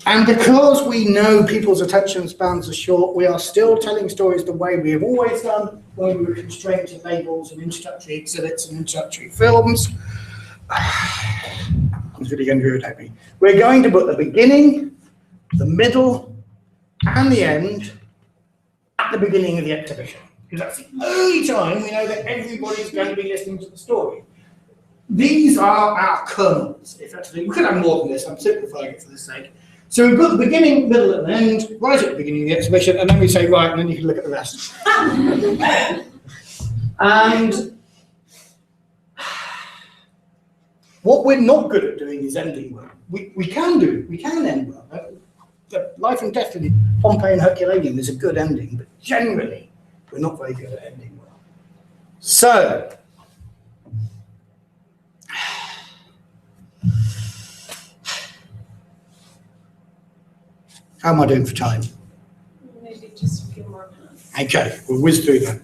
And because we know people's attention spans are short, we are still telling stories the way we have always done when we were constrained to labels and introductory exhibits and introductory films. It's really going to irritate me. We're going to put the beginning, the middle, and the end at the beginning of the exhibition. Because that's the only time we know that everybody's going to be listening to the story. These are our kernels, effectively. We could have more than this, I'm simplifying it for this sake. So we put the beginning, middle, and end right at the beginning of the exhibition, and then we say, right, and then you can look at the rest. And what we're not good at doing is ending well. We can end well. The life and death of Pompeii and Herculaneum is a good ending, but generally, we're not very good at ending well. So, how am I doing for time? Maybe just a few more minutes. Okay, we'll whiz through that.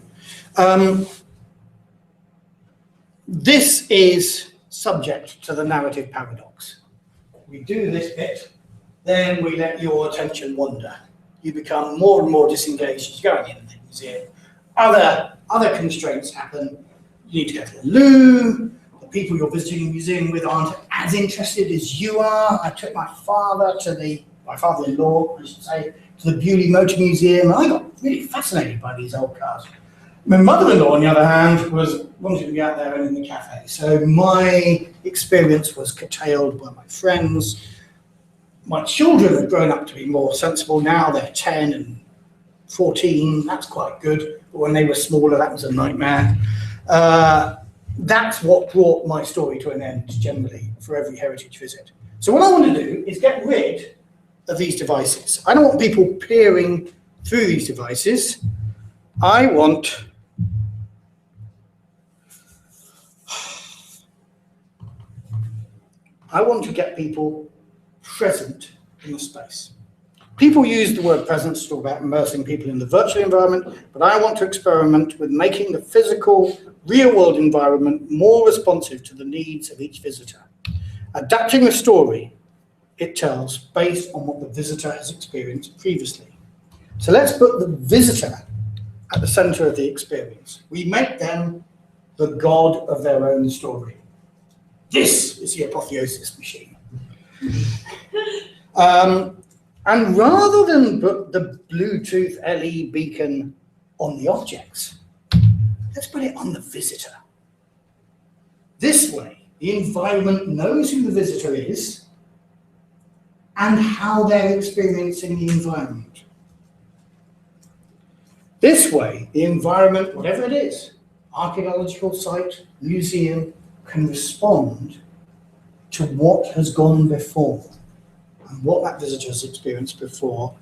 This is subject to the narrative paradox. We do this bit, then we let your attention wander. You become more and more disengaged as you're going into the museum. Other constraints happen. You need to go to the loo. The people you're visiting the museum with aren't as interested as you are. I took my father-in-law, I should say, to the Bewley Motor Museum, and I got really fascinated by these old cars. My mother-in-law, on the other hand, wanted to be out there and in the cafe. So my experience was curtailed by my friends. My children have grown up to be more sensible now. They're 10 and 14. That's quite good. But when they were smaller, that was a nightmare. That's what brought my story to an end, generally, for every heritage visit. So what I want to do is get rid of these devices. I don't want people peering through these devices. I want to get people present in the space. People use the word presence to talk about immersing people in the virtual environment, but I want to experiment with making the physical, real-world environment more responsive to the needs of each visitor. Adapting the story it tells based on what the visitor has experienced previously. So let's put the visitor at the center of the experience. We make them the god of their own story. This is the Apotheosis machine. And rather than put the Bluetooth LE beacon on the objects, let's put it on the visitor. This way, the environment knows who the visitor is and how they're experiencing the environment. This way, the environment, whatever it is, archaeological site, museum, can respond to what has gone before and what that visitor has experienced before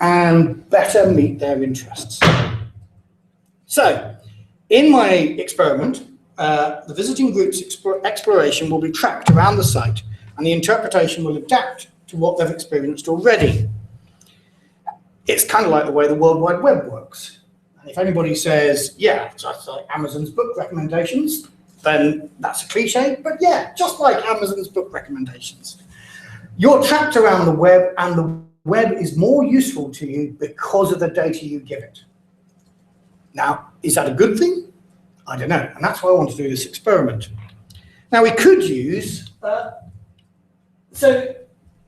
and better meet their interests. So, in my experiment, the visiting group's exploration will be tracked around the site and the interpretation will adapt to what they've experienced already. It's kind of like the way the World Wide Web works. And if anybody says, yeah, just like Amazon's book recommendations, then that's a cliche, but yeah, just like Amazon's book recommendations. You're trapped around the web and the web is more useful to you because of the data you give it. Now, is that a good thing? I don't know, and that's why I want to do this experiment. Now, we could use, so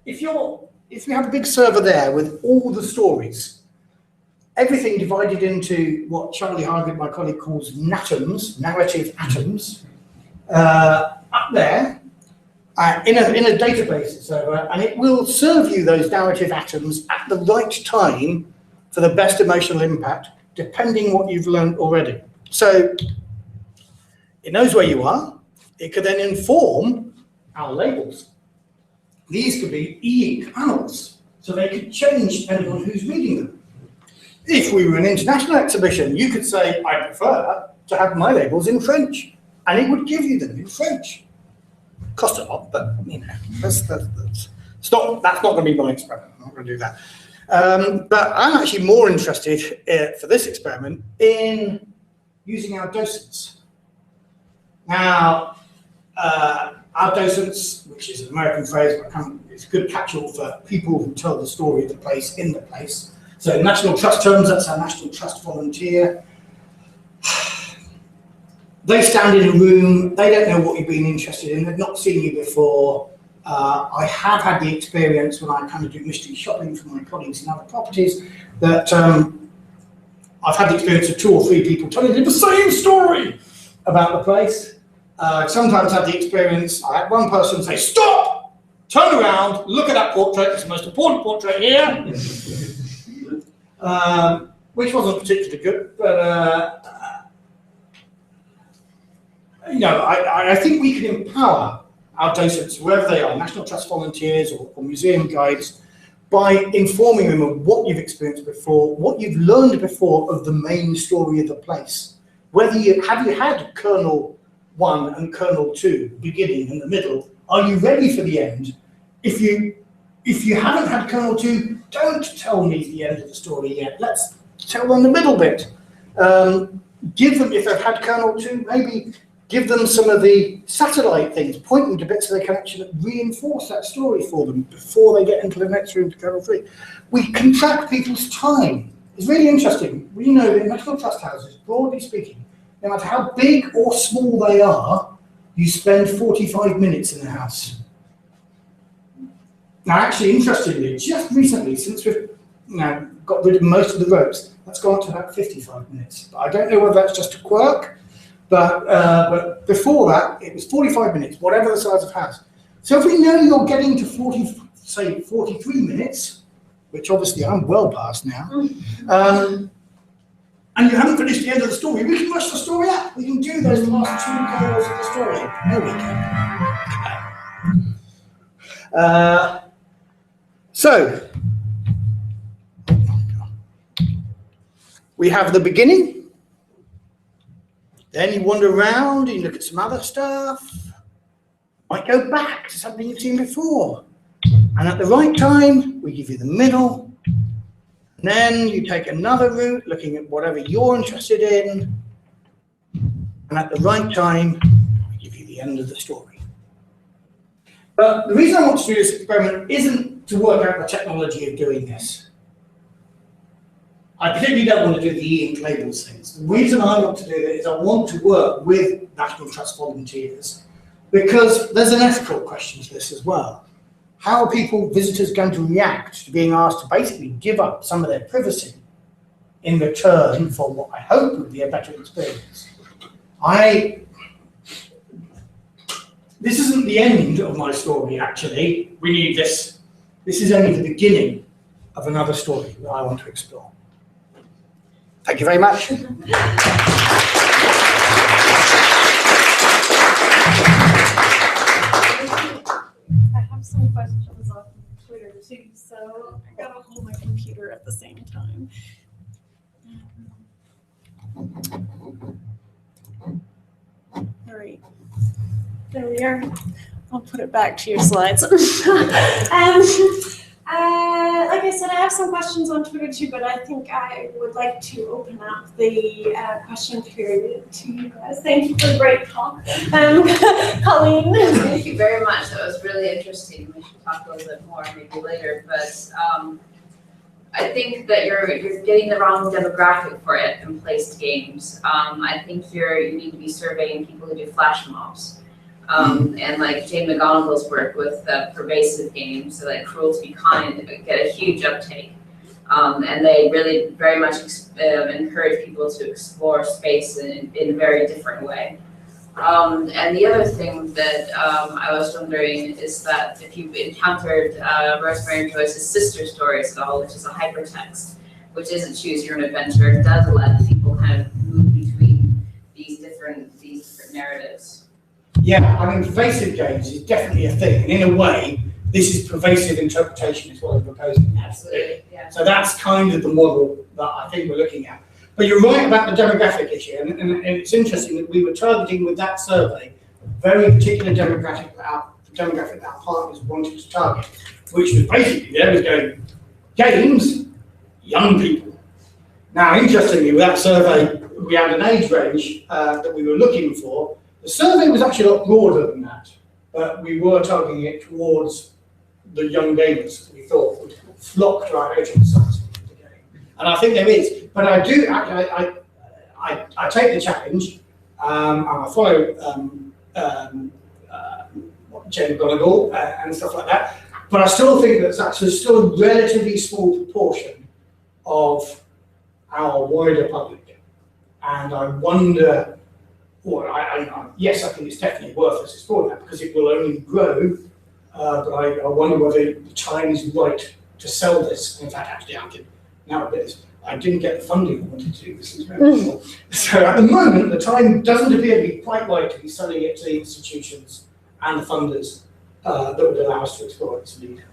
if you have a big server there with all the stories, everything divided into what Charlie Hargett, my colleague, calls NATOMs, narrative atoms, up there in a database server, and it will serve you those narrative atoms at the right time for the best emotional impact, depending what you've learned already. So it knows where you are. It could then inform our labels. These could be e-ink panels, so they could change depending on who's reading them. If we were an international exhibition, you could say, I prefer to have my labels in French, and it would give you them in French. Cost a lot, but you know, that's not going to be my experiment. I'm not going to do that. But I'm actually more interested for this experiment in using our docents. Now, our docents, which is an American phrase, but it's a good catch-all for people who tell the story of the place in the place. So in National Trust terms, that's our National Trust volunteer. They stand in a room, they don't know what you've been interested in, they've not seen you before. I have had the experience when I kind of do mystery shopping for my colleagues in other properties that I've had the experience of 2 or 3 people telling me the same story about the place. Sometimes I had the experience, I had one person say, stop, turn around, look at that portrait, it's the most important portrait here. Which wasn't particularly good, but you know, I think we can empower our docents, wherever they are, National Trust volunteers or museum guides, by informing them of what you've experienced before, what you've learned before of the main story of the place. Whether have you had Kernel 1 and Kernel 2, beginning and the middle, are you ready for the end? If you haven't had Kernel 2, don't tell me the end of the story yet. Let's tell them the middle bit. Give them, if they've had Kernel 2, maybe give them some of the satellite things, point them to bits so they can actually reinforce that story for them before they get into the next room to Kernel 3. We can track people's time. It's really interesting. We know that in National Trust houses, broadly speaking, no matter how big or small they are, you spend 45 minutes in the house. Now, actually, interestingly, just recently, since we've got rid of most of the ropes, that's gone up to about 55 minutes. But I don't know whether that's just a quirk, but before that, it was 45 minutes, whatever the size of house. So if we know you're getting to 43 minutes, which obviously I'm well past now, and you haven't finished the end of the story, we can rush the story up. We can do those last 2 kernels of the story. No, we can. So, we have the beginning, then you wander around, you look at some other stuff, might go back to something you've seen before, and at the right time, we give you the middle, and then you take another route, looking at whatever you're interested in, and at the right time, we give you the end of the story. But the reason I want to do this experiment isn't to work out the technology of doing this. I particularly don't want to do the e-ink labels things. The reason I want to do it is I want to work with National Trust volunteers because there's an ethical question to this as well. How are visitors going to react to being asked to basically give up some of their privacy in return for what I hope would be a better experience? This isn't the end of my story, actually. We need this. This is only the beginning of another story that I want to explore. Thank you very much. I have some questions on Twitter too, so I gotta hold my computer at the same time. All right, there we are. I'll put it back to your slides. Like I said, I have some questions on Twitter too, but I think I would like to open up the question period to you guys. Thank you for the great talk. Colleen. Thank you very much. That was really interesting. We should talk a little bit more maybe later, but I think that you're getting the wrong demographic for it in placed games. I think you need to be surveying people who do flash mobs. And like Jane McGonigal's work with pervasive games, so like Cruel to Be Kind, get a huge uptake. And they really very much encourage people to explore space in a very different way. And the other thing that I was wondering is that if you've encountered Rosemary Joyce's Sister Stories at all, which is a hypertext, which isn't choose your own adventure, it does let people kind of move between these different narratives. Yeah, I mean, pervasive games is definitely a thing. And in a way, this is pervasive interpretation is what I'm proposing. Absolutely, yeah. So that's kind of the model that I think we're looking at. But you're right about the demographic issue. And it's interesting that we were targeting with that survey a very particular demographic that our partners wanted to target, which was basically, there was going, games, young people. Now, interestingly, with that survey, we had an age range that we were looking for. The survey was actually a lot broader than that, but we were targeting it towards the young gamers that we thought would flock to our agent sites. And I think there is, but I do, I take the challenge, and I follow Jane McGonigal and stuff like that, but I still think that's actually still a relatively small proportion of our wider public. And I wonder, yes, I think it's definitely worth us exploring that because it will only grow, but I wonder whether the time is right to sell this. In fact, actually, nowadays, I didn't get the funding I wanted to do this. So at the moment, the time doesn't appear to be quite right to be selling it to the institutions and the funders that would allow us to explore its need.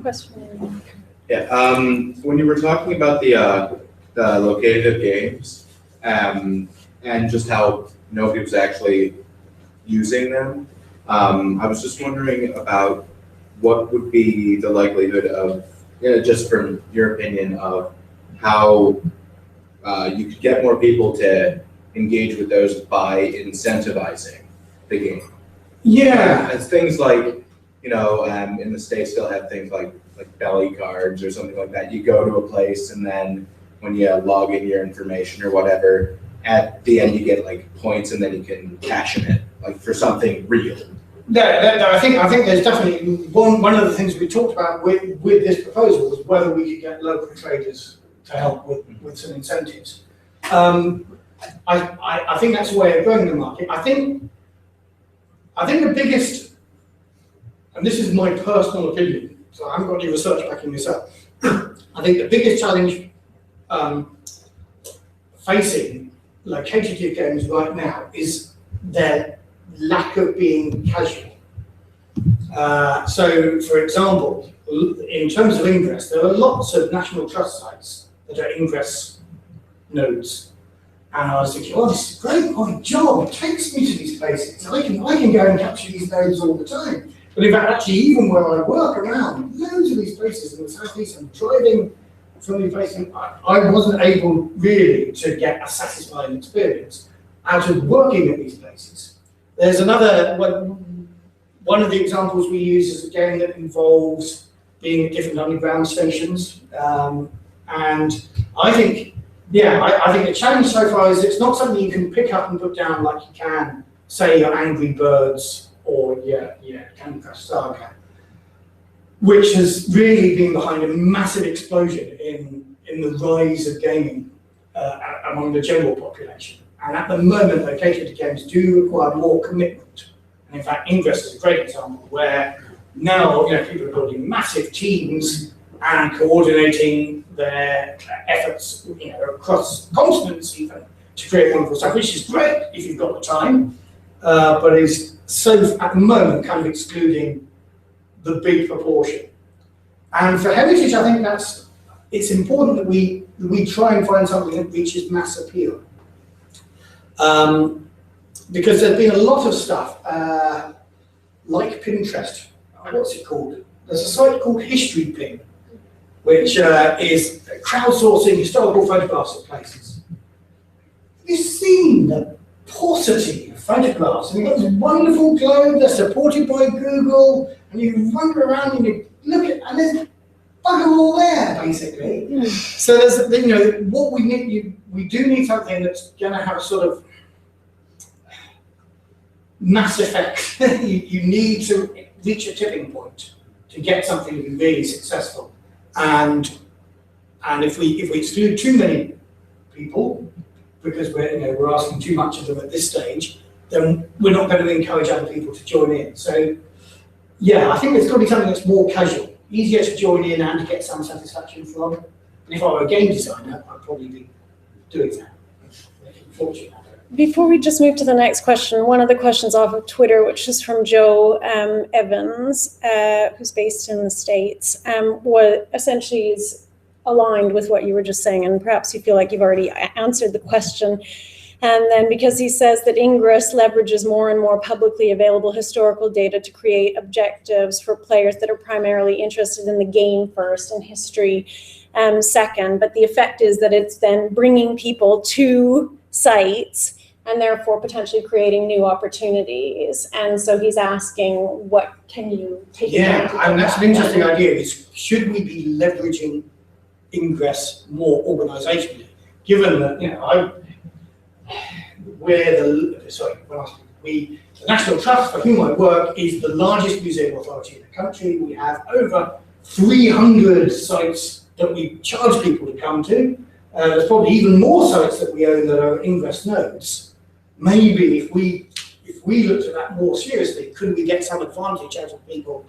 Question. Yeah, when you were talking about the locative games, and just how nobody was actually using them. I was just wondering about what would be the likelihood of, just from your opinion, of how you could get more people to engage with those by incentivizing the game. Yeah. It's things like, in the States they'll have things like belly cards or something like that. You go to a place and then when you log in your information or whatever, at the end you get like points and then you can cash in it, like for something real. I think there's definitely one of the things we talked about with this proposal was whether we could get local traders to help with some incentives. I think that's a way of growing the market. I think the biggest, and this is my personal opinion, so I haven't got any research backing this up. I think the biggest challenge facing located games right now is their lack of being casual. So, for example, in terms of ingress, there are lots of National Trust sites that are ingress nodes. And I was thinking, oh, this is great, my job takes me to these places. I can go and capture these nodes all the time. But in fact, actually, even where I work around, loads of these places in the southeast, I'm driving from these places, I wasn't able really to get a satisfying experience out of working at these places. There's another one One of the examples we use is a game that involves being at different underground stations. And I think, I think the challenge so far is it's not something you can pick up and put down like you can, say, your Angry Birds or Candy Crush Saga, which has really been behind a massive explosion in the rise of gaming among the general population. And at the moment, located games do require more commitment. And in fact, Ingress is a great example where now people are building massive teams and coordinating their efforts across continents even to create wonderful stuff, which is great if you've got the time, but is so at the moment kind of excluding the big proportion. And for heritage, I think it's important that we try and find something that reaches mass appeal. Because there's been a lot of stuff, like Pinterest. What's it called? There's a site called History Pin, which is crowdsourcing historical photographs of places. Have you seen the paucity of photographs? And you've got this wonderful globe that's supported by Google, and you wander around and you look at, and there's bugger all there, basically. So there's, what we need, we do need something that's going to have a sort of mass effect. you need to reach a tipping point to get something to be really successful. And if we exclude too many people because we're asking too much of them at this stage, then we're not going to encourage other people to join in. So I think there's got to be something that's more casual, easier to join in and to get some satisfaction from. And if I were a game designer, I'd probably be doing that. Fortunate. Before we just move to the next question, one of the questions off of Twitter, which is from Joe Evans, who's based in the States, what essentially is aligned with what you were just saying, and perhaps you feel like you've already answered the question. And then because he says that Ingress leverages more and more publicly available historical data to create objectives for players that are primarily interested in the game first and history second, but the effect is that it's then bringing people to sites and therefore potentially creating new opportunities. And so he's asking, what can you take advantage of? And that's an interesting idea. Is should we be leveraging Ingress more organisationally, given that the National Trust, for whom I work, is the largest museum authority in the country. We have over 300 sites that we charge people to come to. There's probably even more sites that we own that are Ingress nodes. Maybe if we looked at that more seriously, could we get some advantage out of people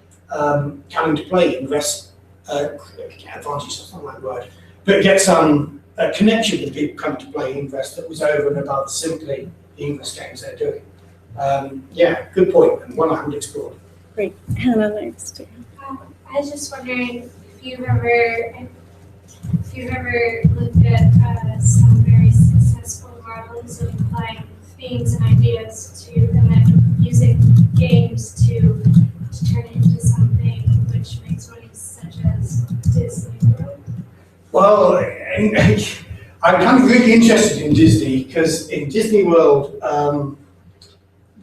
coming to play Ingress? Advantage, that's not the right word, but get some connection with people coming to play Ingress that was over and above simply the Ingress games they're doing. Good point, and one I haven't explored. Great. Hannah, next. I was just wondering if you've ever looked at some very successful models of applying themes and ideas to, and then using games to turn it into something which makes money, such as Disney World? Well, I'm kind of really interested in Disney because in Disney World,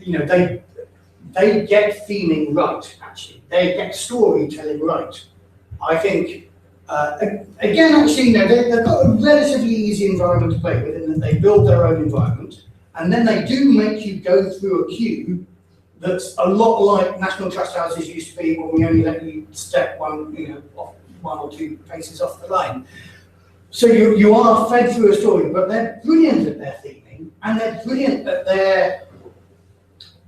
they get theming right. Actually, they get storytelling right. I think again, actually, they've got a relatively easy environment to play with, in that they build their own environment, and then they do make you go through a queue that's a lot like National Trust houses used to be when we only let you step one or two paces off the line. So you are fed through a story, but they're brilliant at their theming, and they're brilliant at their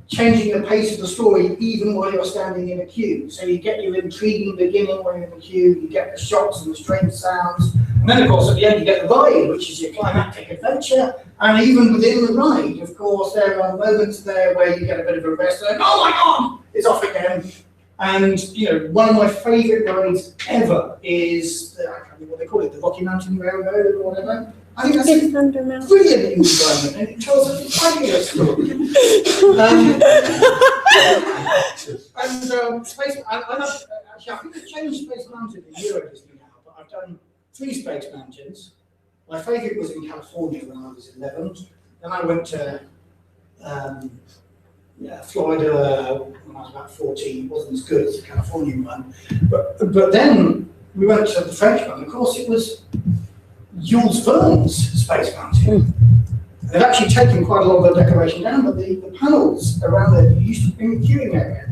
changing the pace of the story even while you're standing in a queue. So you get your intriguing beginning when you're in the queue, you get the shots and the strange sounds, and then of course at the end you get the ride, which is your climactic adventure. And even within the ride, of course, there are moments there where you get a bit of a rest and oh my God, it's off again. And one of my favourite rides ever is I can't remember what they call it, the Rocky Mountain Railroad or whatever. I think that's a brilliant environment, and it tells a fabulous story. I think I've changed Space Mountain in Euro Disney now, but I've done 3 Space Mountains. My favourite was in California when I was 11. Then I went to Florida when I was about 14. It wasn't as good as the Californian one. But then we went to the French one. Of course, it was Jules Verne's Space Mountain. They've actually taken quite a lot of the decoration down, but the panels around there, used to, in the queuing area,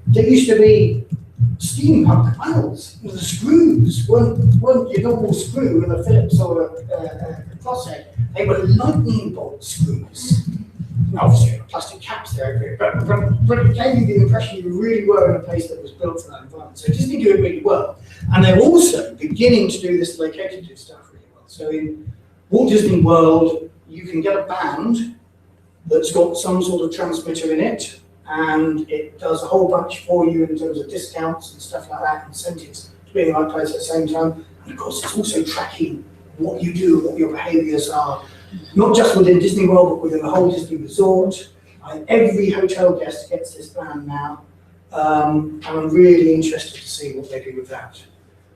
they used to be steampunk panels. The screws weren't your normal screw with a Phillips or a crosshead. They were lightning bolt screws. And obviously, plastic caps there, but it gave you the impression you really were in a place that was built for that environment. So Disney do it really well. And they're also beginning to do this located stuff really well. So in Walt Disney World, you can get a band that's got some sort of transmitter in it, and it does a whole bunch for you in terms of discounts and stuff like that, incentives to be in the right place at the same time. And of course, it's also tracking what you do, what your behaviors are, not just within Disney World, but within the whole Disney resort. Every hotel guest gets this band now, and I'm really interested to see what they do with that.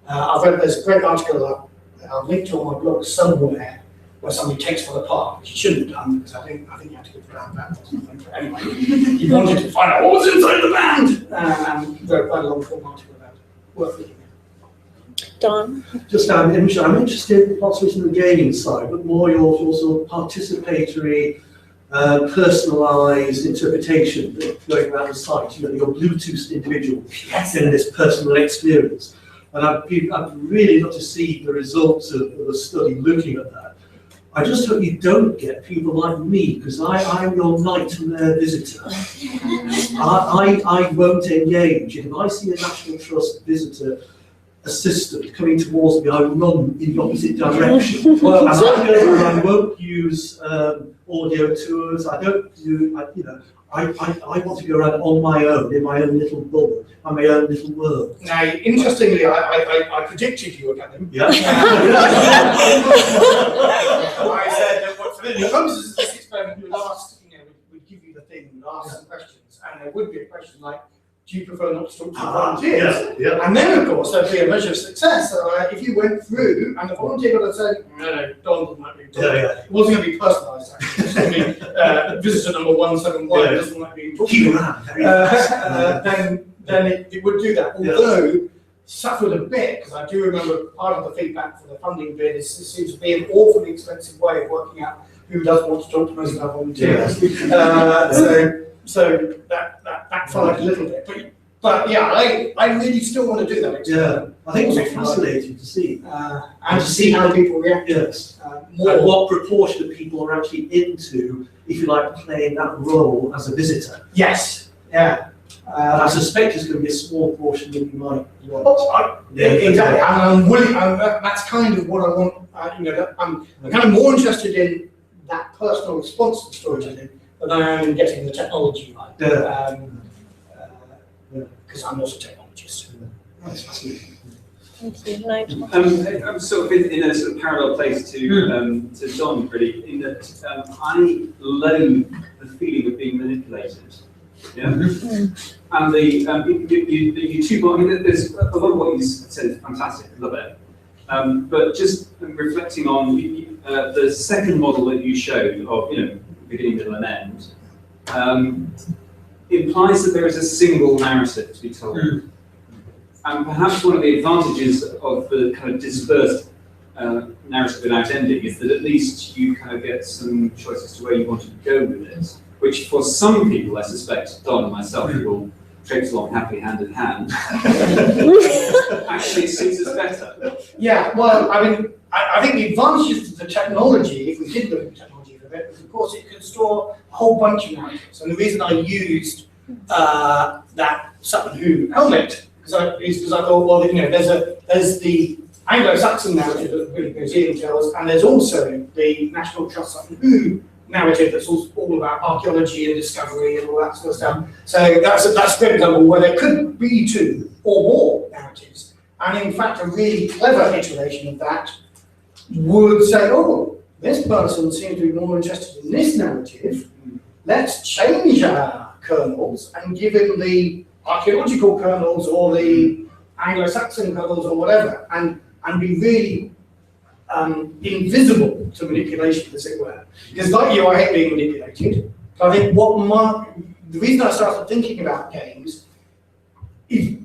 I've read, there's a great article I'll link to on my blog somewhere, where somebody takes one apart, which he shouldn't have done, because I think you had to give the band back or something. But anyway, he wanted to find out what was inside the band, and wrote quite a long form article about it. Worth looking at. Don? Just I'm interested not so much in the gaming side, but more your sort of participatory, personalised interpretation going around the site. You know, your Bluetooth individual in this personal experience. And I'd really love to see the results of a study looking at that. I just hope you don't get people like me, because I'm your nightmare visitor. I won't engage. If I see a National Trust visitor assistant coming towards me, I run in the opposite direction. Well, I won't use audio tours. I don't do, I want to go around on my own, in my own little bubble, in my own little world. Now, interestingly, I predicted you were coming. Yeah. I said that for the purposes of this experiment, we'd give you the thing, we'd ask some questions, and there would be a question like, do you prefer not to talk to volunteers? Yeah. And then, of course, there'd be a measure of success. So if you went through and the volunteer would have said, no, Don doesn't like being talked to. It wasn't going to be personalised, actually. It was going to be visitor number 171 doesn't like being talked to. Then it would do that. Although, suffered a bit, because I do remember part of the feedback for the funding bid is it seems to be an awfully expensive way of working out who doesn't want to talk to most of our volunteers. So that backfired a little bit. But yeah, I really still want to do that. Yeah, I think it's fascinating to see. And to see how people react. Yes. And what proportion of people are actually into, if you like, playing that role as a visitor. Yes. Yeah. I suspect it's going to be a small portion that you might want. Exactly. And I'm willing. That's kind of what I want. I'm kind of more interested in that personal response to storytelling than I am in getting the technology right. Because I'm not a technologist. That's fascinating. Thank you. Nigel? I'm sort of in a sort of parallel place to Don, really, in that I loathe the feeling of being manipulated. Yeah, and the two. I mean, there's a lot of what you said is fantastic. I love it. But just reflecting on the second model that you showed of beginning, middle, and end, implies that there is a single narrative to be told. And perhaps one of the advantages of the kind of dispersed narrative without ending is that at least you kind of get some choice as to where you want to go with it, which for some people, I suspect, Don and myself, will traipse along happily hand in hand, actually suits us better. Yeah, well, I mean, I think the advantages of the technology, if we did look at the technology for a bit, was of course it could store a whole bunch of narratives. And the reason I used that Sutton Hoo helmet is because I thought, well, there's the Anglo-Saxon narrative that the British Museum tells, and there's also the National Trust Sutton Hoo narrative that's all about archaeology and discovery and all that sort of stuff. So that's a great example where there could be two or more narratives. And in fact, a really clever iteration of that would say, oh, this person seems to be more interested in this narrative. Let's change our kernels and give him the archaeological kernels or the Anglo-Saxon kernels or whatever, and be really invisible to manipulation, as it were. Because like you, I hate being manipulated. But I think the reason I started thinking about games is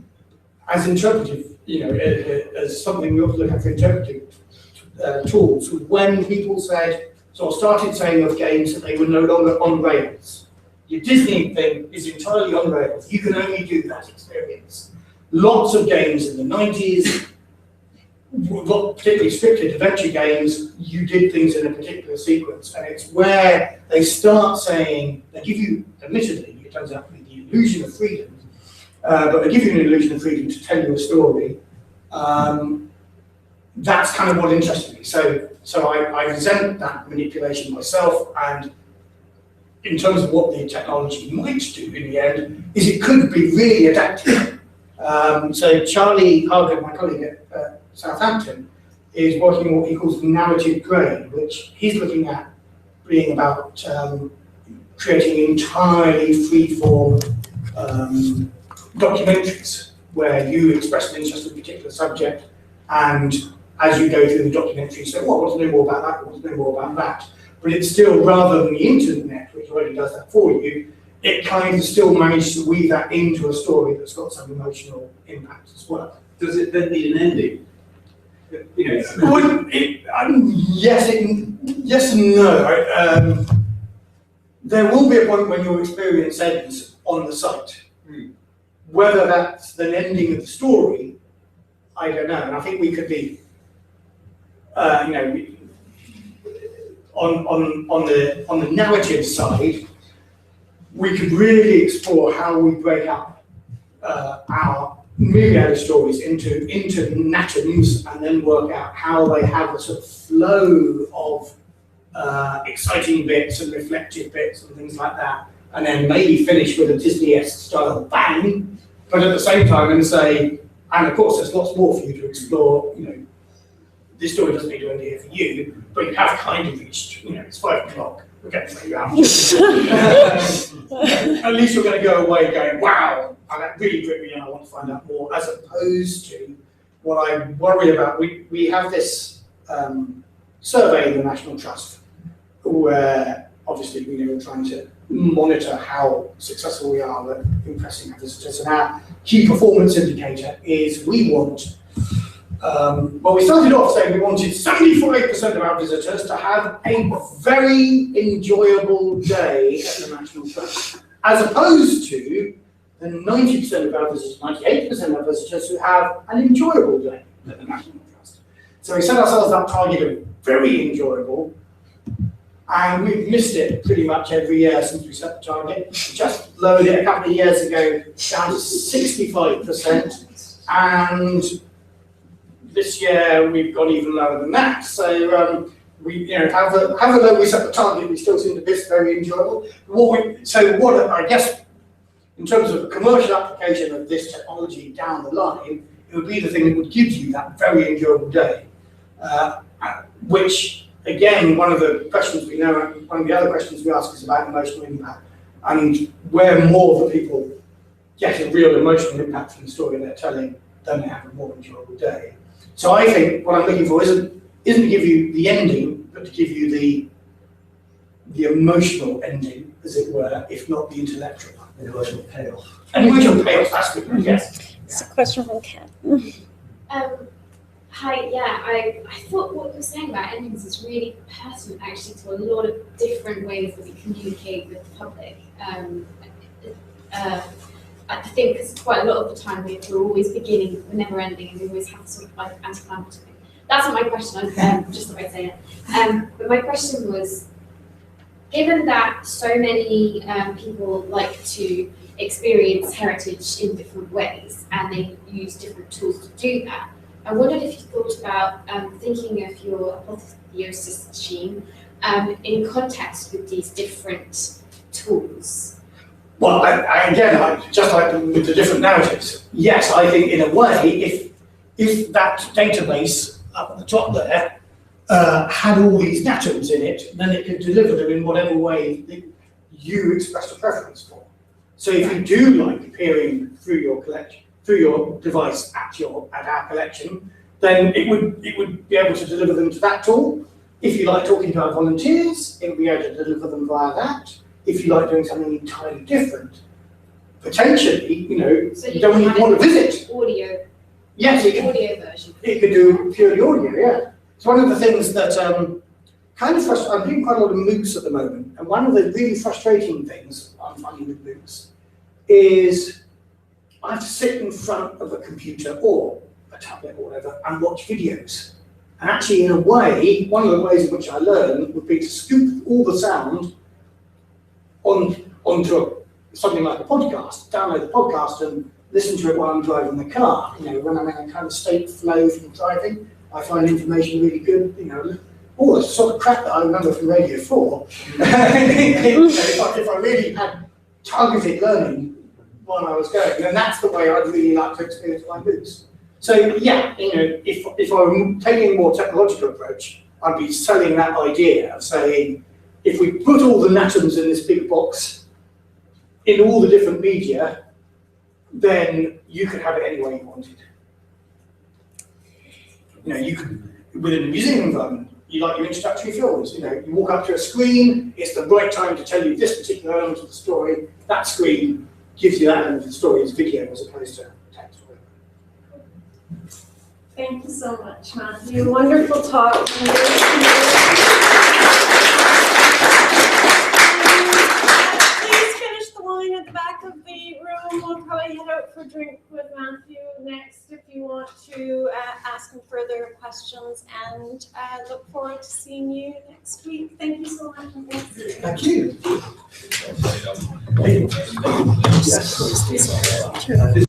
as interpretive, as something we ought to look at for interpretive tools, was when people started saying of games that they were no longer on rails. Your Disney thing is entirely on rails. You can only do that experience. Lots of games in the 90s, particularly scripted adventure games, you did things in a particular sequence. And it's where they start saying, they give you, admittedly, it turns out to be the illusion of freedom, but they give you an illusion of freedom to tell you a story. That's kind of what interested me. So I resent that manipulation myself, and in terms of what the technology might do in the end, is it could be really adaptive. So Charlie Harger, my colleague at Southampton, is working on what he calls the narrative grade, which he's looking at being about creating entirely free-form documentaries where you express an interest in a particular subject, and as you go through the documentary, you say, well, I want to know more about that, I want to know more about that. But it's still, rather than the internet, which already does that for you, it kind of still manages to weave that into a story that's got some emotional impact as well. Does it then need an ending? Yes and no. Right? There will be a point when your experience ends on the site. Whether that's the ending of the story, I don't know. And I think we could be, on the narrative side, we could really explore how we break up our myriad of stories into natums, and then work out how they have a sort of flow of exciting bits and reflective bits and things like that, and then maybe finish with a Disney-esque style bang, but at the same time and say, and of course there's lots more for you to explore, this story doesn't need to end here for you, but you have kind of reached, it's 5 o'clock, we're getting to you out. At least you're going to go away going, wow, and that really gripped me and I want to find out more, as opposed to what I worry about. We have this survey in the National Trust, where obviously we're trying to monitor how successful we are at impressing our visitors, and our key performance indicator is we want, we started off saying we wanted 75% of our visitors to have a very enjoyable day at the National Trust, as opposed to the 90% of our visitors, 98% of our visitors who have an enjoyable day at the National Trust. So we set ourselves that target of very enjoyable, and we've missed it pretty much every year since we set the target. We just lowered it a couple of years ago down to 65%, and this year we've gone even lower than that. So however we set the target, we still seem to be very enjoyable. I guess, in terms of commercial application of this technology down the line, it would be the thing that would give you that very enjoyable day, which, again, one of the other questions we ask is about emotional impact, and where more of the people get a real emotional impact from the story they're telling, then they have a more enjoyable day. So I think what I'm looking for isn't to give you the ending, but to give you the emotional ending, as it were, if not the intellectual. An emotional payoff. An emotional payoff, that's good, yes. It's a question from Ken. Hi, yeah, I thought what you were saying about endings is really pertinent actually to a lot of different ways that we communicate with the public. I think because quite a lot of the time we're always beginning, we're never ending, and we always have sort of like anticlimactic thing. That's not my question, just thought I'd say it. But my question was, given that so many people like to experience heritage in different ways, and they use different tools to do that, I wondered if you thought about thinking of your Apotheosis machine in context with these different tools. Well, just like with the different narratives, yes, I think in a way, if that database up at the top there had all these natums in it, then it could deliver them in whatever way that you expressed a preference for. So if you do like peering through your collection, through your device at our collection, then it would be able to deliver them to that tool. If you like talking to our volunteers, it would be able to deliver them via that. if you like doing something entirely different, potentially, you know, So you don't even want to visit. Audio, Yes, it can, audio version. it could do purely audio, yeah. It's one of the things that kind of frustrating. I'm doing quite a lot of MOOCs at the moment, and one of the really frustrating things I'm finding with MOOCs is I have to sit in front of a computer or a tablet or whatever and watch videos. And actually, in a way, one of the ways in which I learn would be to scoop all the sound onto something like a podcast, download the podcast and listen to it while I'm driving the car. You know, when I'm in a kind of state flow from driving, I find information really good, you know, all the sort of crap that I remember from Radio 4. If I really had targeted learning while I was going, then that's the way I'd really like to experience my MOOCs. So yeah, you know, if I were taking a more technological approach, I'd be selling that idea of saying, if we put all the atoms in this big box in all the different media, then you could have it any way you wanted. You know, you could, within a museum environment, you like your introductory films, you know, you walk up to a screen, it's the right time to tell you this particular element of the story, that screen gives you that element of the story as video as opposed to text. Thank you so much, Matthew. Wonderful talk. Please finish the wine at the back of the room. We'll probably head out for a drink with Matthew next if you want to ask him further questions, and look forward to seeing you next week. Thank you so much. Thank you. Yes.